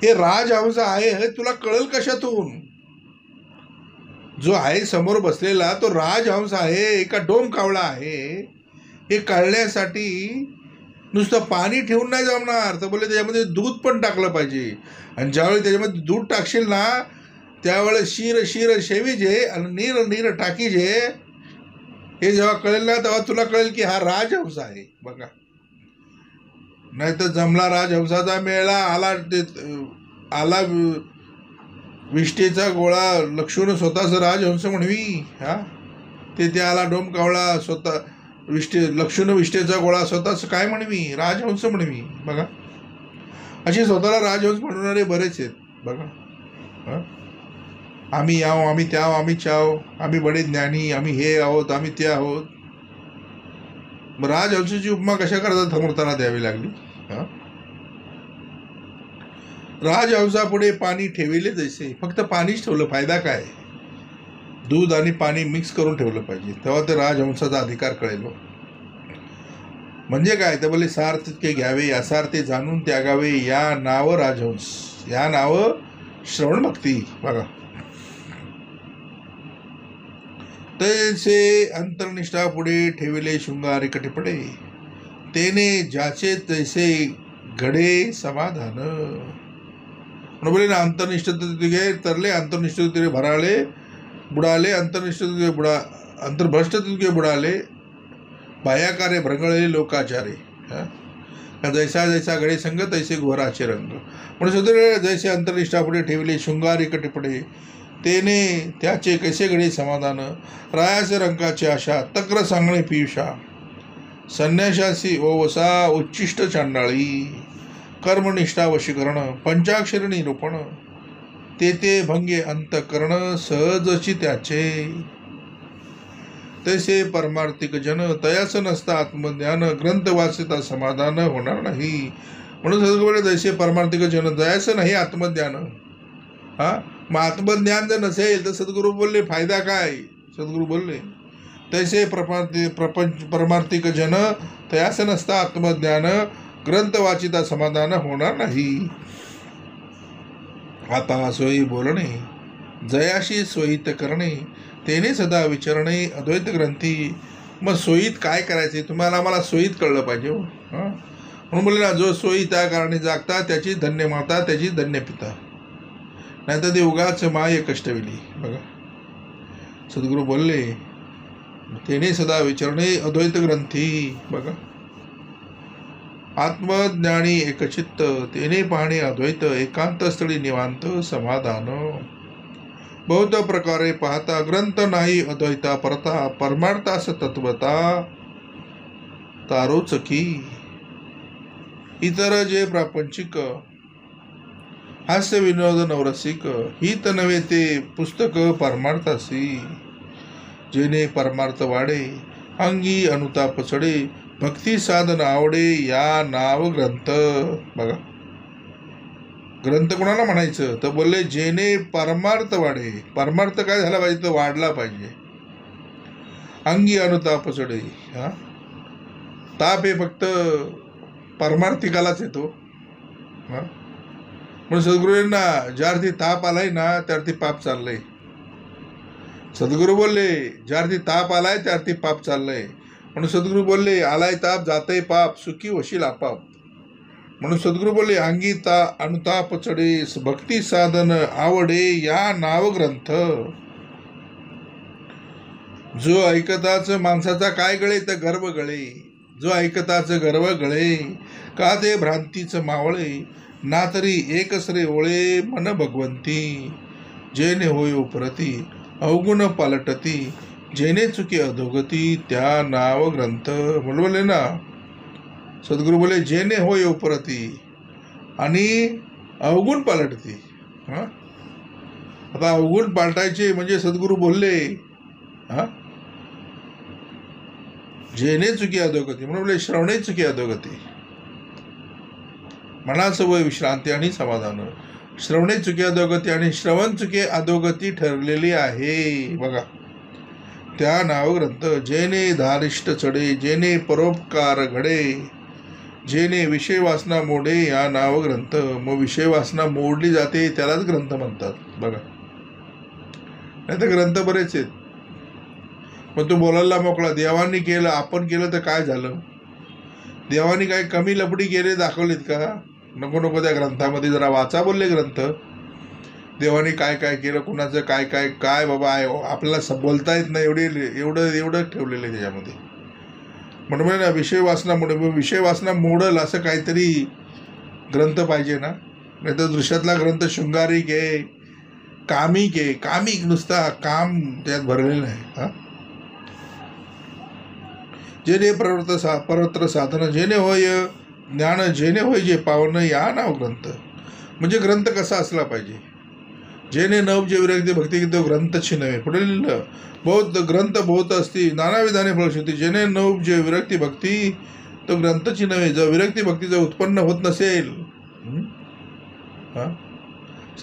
हे राजहंस आहे हे तुला कळेल कशातून? जो आहे समोर बसलेला तो राजहंस आहे का डोम कावळा आहे? हे कळण्यासाठी नुसतं पाणी ठेवून नाही जमणार. तर बोलले त्याच्यामध्ये दूध पण टाकलं पाहिजे. आणि ज्यावेळी त्याच्यामध्ये दूध टाकशील ना, त्यावेळेस शीर शीर शेवीजे आणि नीर नीर टाकीजे. हे जेव्हा कळेल ना तेव्हा तुला कळेल की हा राजहंस आहे. बघा, नाही तर जमला राजहंसाचा मेळा आला विष्टेचा गोळा लक्ष्मण स्वतःच राजहंस म्हणवी. हा, ते आला डोम कावळा स्वतः लक्ष्मण विष्टेचा गोळा स्वतःच काय म्हणवी? राजहंस म्हणवी. बघा, अशी स्वतःला राजहंस म्हणणारे बरेच आहेत. बघा, आम्ही याव, आम्ही त्याव, आम्ही चाव, आम्ही बडे ज्ञानी, आम्ही हे आहोत, आम्ही ते आहोत. मग राजहंसाची उपमा कशा करता समर्थाला द्यावी लागली? राजहंसापुढे पाणी ठेविले जैसे. फक्त पाणीच ठेवलं, फायदा काय? दूध आणि पाणी मिक्स करून ठेवलं पाहिजे, तेव्हा ते राजहंसाचा अधिकार कळेल. म्हणजे काय? तर बोले सार तितके घ्यावे, असार ते जाणून त्यागावे, या नाव राजहंस, या नाव श्रवण भक्ती. बघा, तैसे अंतर्निष्ठा पुढे ठेविले शृंगारी कटिपडे, तेने ज्याचे तैसे घडे समाधान. म्हणून बोले ना, अंतर्निष्ठ तुझे तरले, अंतर्निष्ठ तुझे भराळे बुडाले, अंतर्निष्ठ तुझे अंतर्भ्रष्ट तुझे बुडाले, बाह्याकारे भ्रंगळे लोकाचारे. जैसा जैसा गडे संग तैसे घोराचे रंग. म्हणून सुद्धा जैसे अंतर्निष्ठा पुढे ठेवले शृंगारी कटिपडे, तेने त्याचे कैसे गडे समाधान. रायाचे रंगाची आशा तक्र सांगणे पियुषा, संन्याशासी ओवसा उच्चिष्ट चांडाळी, कर्मनिष्ठा वशीकरण पंचाक्षरी निरूपण, ते भंगे अंतकरण सहजची त्याचे. तैसे परमार्थिक जन तयास नसता आत्मज्ञान, ग्रंथ वाचिता समाधान होणार नाही. म्हणून सद्गुरू जैसे परमार्थिक जन तयास नाही आत्मज्ञान. हा, मग आत्मज्ञान जर नसेल तर सद्गुरू बोलले फायदा काय? सद्गुरू बोलले तैसे परमार्थिक जन तयास नसता आत्मज्ञान, ग्रंथ वाचिता समाधान होणार नाही. आता सोयी बोलणे, जयाशी सोयीत करणे, तेने सदा विचारणे अद्वैत ग्रंथी. मग सोयीत काय करायचे? तुम्हाला आम्हाला सोयीत कळलं पाहिजे. म्हणून बोलले ना, जो सोयी त्या कारणे जागता, त्याची धन्य माता, त्याची धन्य पिता. नाहीतर ते उगाच माय कष्टविली. बघा, सद्गुरू बोलले तेने सदा विचारणे अद्वैत ग्रंथी. बघा, आत्मज्ञानी एकचित्त, तेने पाहणे अद्वैत, एकांत स्थळी निवांत समाधान. बहुत प्रकारे पाहता ग्रंथ नाही अद्वैता परता, परमार्थास तत्वता तारोचकी. इतर जे प्रापंचिक हास्य विनोद नवरसिक, हित नव्हे ते पुस्तक परमार्थासी. जेने परमार्थ वाडे, अंगी अनुताप चढे, भक्ती साधन आवडे, या नाव ग्रंथ. बघा, ग्रंथ कोणाला म्हणायचं? तर बोलले जेने परमार्थ वाढे. परमार्थ काय झाला पाहिजे? तर वाढला पाहिजे. अंगी अनुताप चढे. हा, ताप हे फक्त परमार्थिकालाच येतो. हा, म्हणून सद्गुरूंना ज्यार्थी ताप आलाय ना त्यार्थी पाप चाललंय. सद्गुरू बोलले ज्यार्थी ताप आलाय त्यार्थी पाप चाललंय. म्हणून सद्गुरू बोलले आलाय ताप जातय पाप, सुखी होशील आपाप. म्हणून सद्गुरू बोलले अंगी अनुताप चढे, भक्ती साधन आवडे, या नाव ग्रंथ. जो ऐकताच माणसाचा काय गळे? तर गर्व गळे. जो ऐकताच गर्व गळे, का ते भ्रांतीच मावळे, ना तरी एक सरे ओळे मन भगवंती. जेने होय उपरती अवगुण पालटती, जेने चुके अधोगती त्या नाव ग्रंथ. बोलले ना सद्गुरू बोले जेने होय उपरती आणि अवगुण पालटती. हा, आता अवगुण पालटायचे म्हणजे सद्गुरू बोलले हा, जेने चुकी अधोगती म्हणून बोले श्रवणे चुकी अधोगती. मनाचं वय विश्रांती आणि समाधान. श्रवणे चुकी अधोगती आणि श्रवण चुके अधोगती ठरलेली आहे. बघा त्या नाव ग्रंथ. जेने धारिष्ट चढे, जेने परोपकार घडे, जेने विषय वासना मोडे या नाव ग्रंथ. मग विषय वासना मोडली जाते त्यालाच ग्रंथ म्हणतात. बघा नाही तर ग्रंथ बरेच आहेत. मग तो बोलायला मोकळा. देवानी केलं आपण केलं तर काय झालं? देवानी काय कमी लपडी केले दाखवलेत का? नको नको त्या ग्रंथामध्ये जरा वाचा बोलले ग्रंथ. देवानी काय काय केलं, कुणाचं काय काय काय बाबा आहे आपल्याला बोलता येत नाही एवढं ठेवलेलं आहे त्याच्यामध्ये. म्हणून ना विषय वासना विषय वासना मोडल असं काहीतरी ग्रंथ पाहिजे ना. नाही तर दृश्यातला ग्रंथ शृंगारिक आहे, कामिक आहे. कामिक नुसता काम त्यात भरलेलं आहे. हा, जेने परत्र साधन, जेने होय ज्ञान, जेने होय जे पावन या नाव ग्रंथ. म्हणजे ग्रंथ कसा असला पाहिजे? जेने नवजे विरक्ती भक्ती तो ग्रंथची नव्हे. पुढील बहुत ग्रंथ बहुत असती नाना विधाने फलश्रुती, जेने नवजे विरक्ती भक्ती तो ग्रंथची नव्हे. जर विरक्ती भक्तीचं उत्पन्न होत नसेल हा,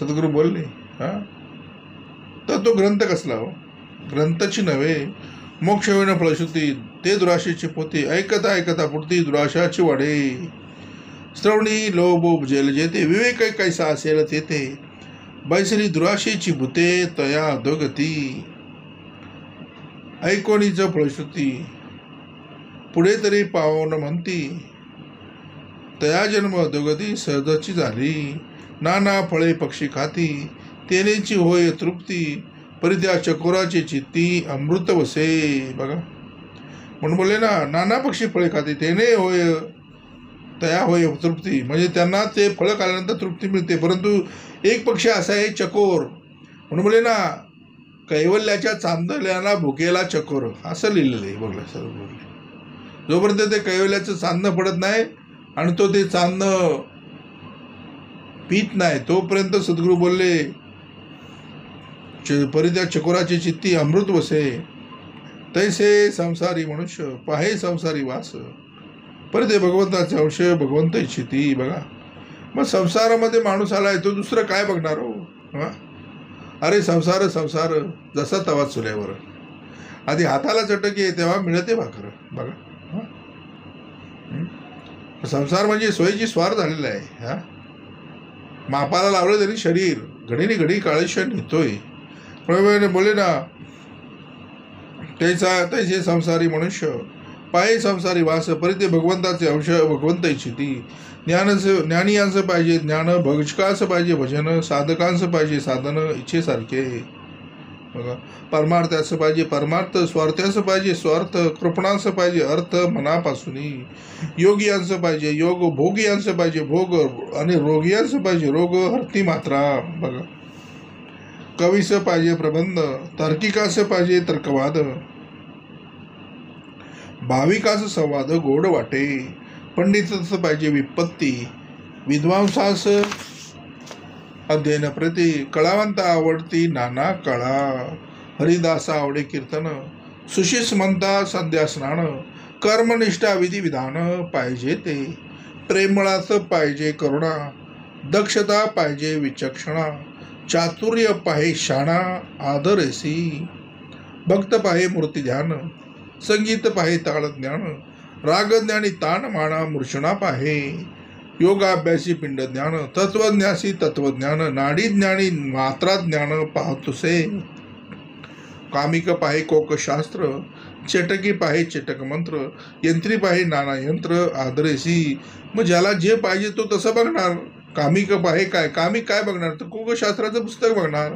सद्गुरू बोलले हा, तर तो ग्रंथ कसला हो? ग्रंथची नव्हे. मोक्ष होईन फलश्रुती ते दुराशेची पोती, ऐकता ऐकता पुढती दुराशाची वाढे. श्रवणी लोभ उपजेल जेते, विवेक कैसा असेल तेथे, बैसरी दुराशेची भूते तया अधोगती. ऐकोणीच फलश्रुती पुढे तरी पावन म्हणती, तया जन्म अधोगती सहजची झाली. नाना फळे पक्षी खाती तेनेची होय तृप्ती, परित्या चकोराची चित्ती अमृत वसे. बघा म्हणून बोलले ना नाना पक्षी फळे खाते तेने होय तया होय तृप्ती. म्हणजे त्यांना ते फळं खाल्यानंतर तृप्ती मिळते. परंतु एक पक्षी असा आहे चकोर. म्हणून बोलले ना कैवल्याच्या चांदण्याला भुकेला चकोर असं लिहिलेलं आहे. बघला सर बोलले जोपर्यंत ते कैवल्याचं चांदणं पडत नाही आणि तो ते चांदणं पीत नाही तोपर्यंत सद्गुरू बोलले परित्या चकोराची चित्ती अमृत वसे. तैसे संसारी मनुष्य पाहे संसारी वास, परिते भगवंताचे अंश भगवंत इच्छिती. बघा मग संसारामध्ये माणूस आलाय तो दुसरं काय बघणार हो? हा, अरे संसार संसार जसा तवा चुल्यावर. आधी हाताला चटक आहे तेव्हा मिळते भाकर. बघा संसार म्हणजे सोयीची स्वार झालेला आहे. हा, मापाला लावलं तरी शरीर घडीने घडी काळेश्वर नेतोय. प्रभूने बोले ना तैसे संसारी मनुष्य पाहे संसारी वास, परिते भगवंताचे अंश भगवंत इच्छिती. ज्ञानियांचं पाहिजे ज्ञान, भजकांचं पाहिजे भजन, साधकांचं पाहिजे साधन इच्छेसारखे. बघा परमार्थाचं पाहिजे परमार्थ, स्वार्थाचं पाहिजे स्वार्थ, कृपणाचं पाहिजे अर्थ मनापासून. योगियांचं पाहिजे योग, भोगियांचं पाहिजे भोग आणि रोगियांचं पाहिजे रोग हरती मात्रा. बघा कवीचं पाहिजे प्रबंध, तार्किकाचं पाहिजे तर्कवाद, भाविकाचं संवाद गोड वाटे, पंडिताचं पाहिजे विपत्ती, विद्वांसास अध्ययन प्रती, कळावंत आवडती नाना कळा, हरिदासा आवडे कीर्तन, सुशिस म्हणता संध्या स्नान, कर्मनिष्ठा विधी विधान पाहिजे ते, प्रेमळाचं पाहिजे करुणा, दक्षता पाहिजे विचक्षणा, चातुर्य पाहे शाणा आदरेसी, भक्त पाहे मूर्ती ध्यान, संगीत पाहे ताळ ज्ञान, राग ज्ञानी ताण माणा मूर्छणा पाहे, योगाभ्यासी पिंड ज्ञान, तत्वज्ञासी तत्वज्ञान, नाडी ज्ञानी मात्रा ज्ञान पाहतुसे, कामिक पाहे कोकशास्त्र, चेटकी पाहे चेटक मंत्र, यंत्री पाहे नाना यंत्र आदरेसी. मग ज्याला जे पाहिजे तो तसं बघणार. कामिक पाहे काय कामिक काय बघणार तर कोकशास्त्राचं पुस्तक बघणार.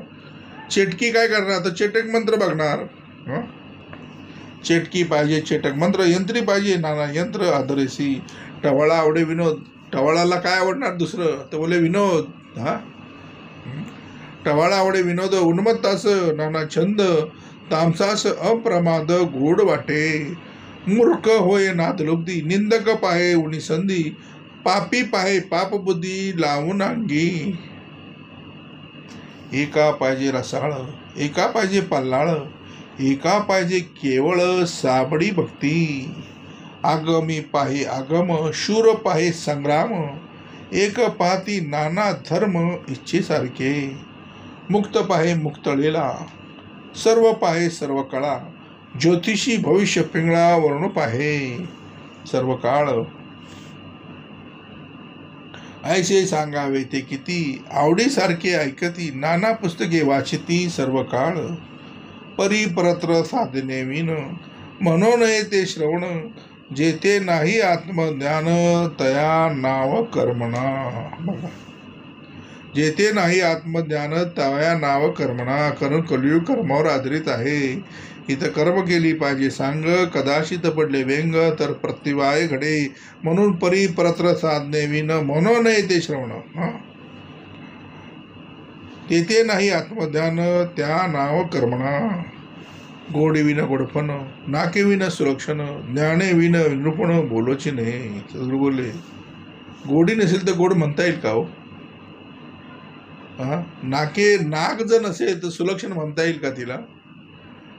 चेटकी काय करणार तर चेटक मंत्र बघणार. चेटकी पाहिजे चेटक मंत्र, यंत्री पाहिजे नाना यंत्र आदरेसी. टवाळा आवडे विनोद, टवाळाला काय आवडणार दुसरं तर बोले विनोद. हा टवाळा आवडे विनोद उन्मत्तास नाना छंद तामसास अप्रमाद गोड वाटे मूर्ख होय नादलुब्धी निंदक पाहे उणी संधी पापी पाहे पाप बुद्धी लावून अंगी एका पाहिजे रसाळ एका पाहिजे पल्लाळ एका पाहिजे केवळ साबडी भक्ती आगमी पाहे आगम शूर पाहे संग्राम एक पाहती नाना धर्म इच्छेसारखे मुक्त पाहे मुक्तळेला सर्व पाहे सर्व कळा ज्योतिषी भविष्य पिंगळा वर्ण पाहे सर्व काळ ऐसे सांगावे ते किती आवडीसारखे ऐकती नाना पुस्तके वाचिती सर्व काळ परी परत्र साधने विन म्हणो नये ते श्रवण जेथे नाही आत्मज्ञान तया नाव कर्मणा बघा जेथे नाही आत्मज्ञान तया नाव कर्मणा कारण कलियुग कर्मावर आधारित आहे. इथं कर्म केली पाहिजे सांग कदाचित पडले व्यंग तर प्रतिवाय घडे म्हणून परी परत्र साधने विन म्हणून ते श्रवण तेथे नाही आत्मज्ञान त्या नाव कर्मणा गोडी विन गोडपण नाके विन सुलक्षण ज्ञाने विन निरूपण बोलोची नाही. सद्गुरू बोलले गोडी नसेल तर गोड म्हणता येईल का हो? नाक जर नसेल तर सुलक्षण म्हणता येईल का तिला?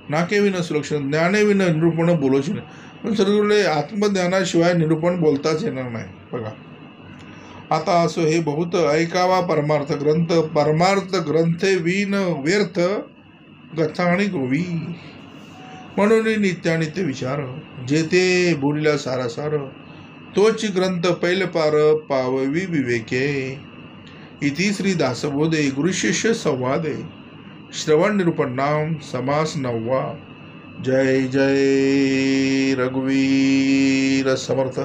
नाके विन सुलक्षण ज्ञाने विन निरूपण बोलोची नाही. पण सद्गुरूले आत्मज्ञानाशिवाय निरूपण बोलताच येणार नाही. बघा आता असो हे बहुत ऐकावा परमार्थ ग्रंथे विन व्यर्थ गथा आणि गोवी म्हणून नित्यानित्य विचार जेथे बोलिला सारासार तोच ग्रंथ पैल पार पाववी विवेके इति श्री दासबोधे गुरुशिष्य संवादे श्रवण निरूपण नाम समास 9. जय जय रघुवीर समर्थ.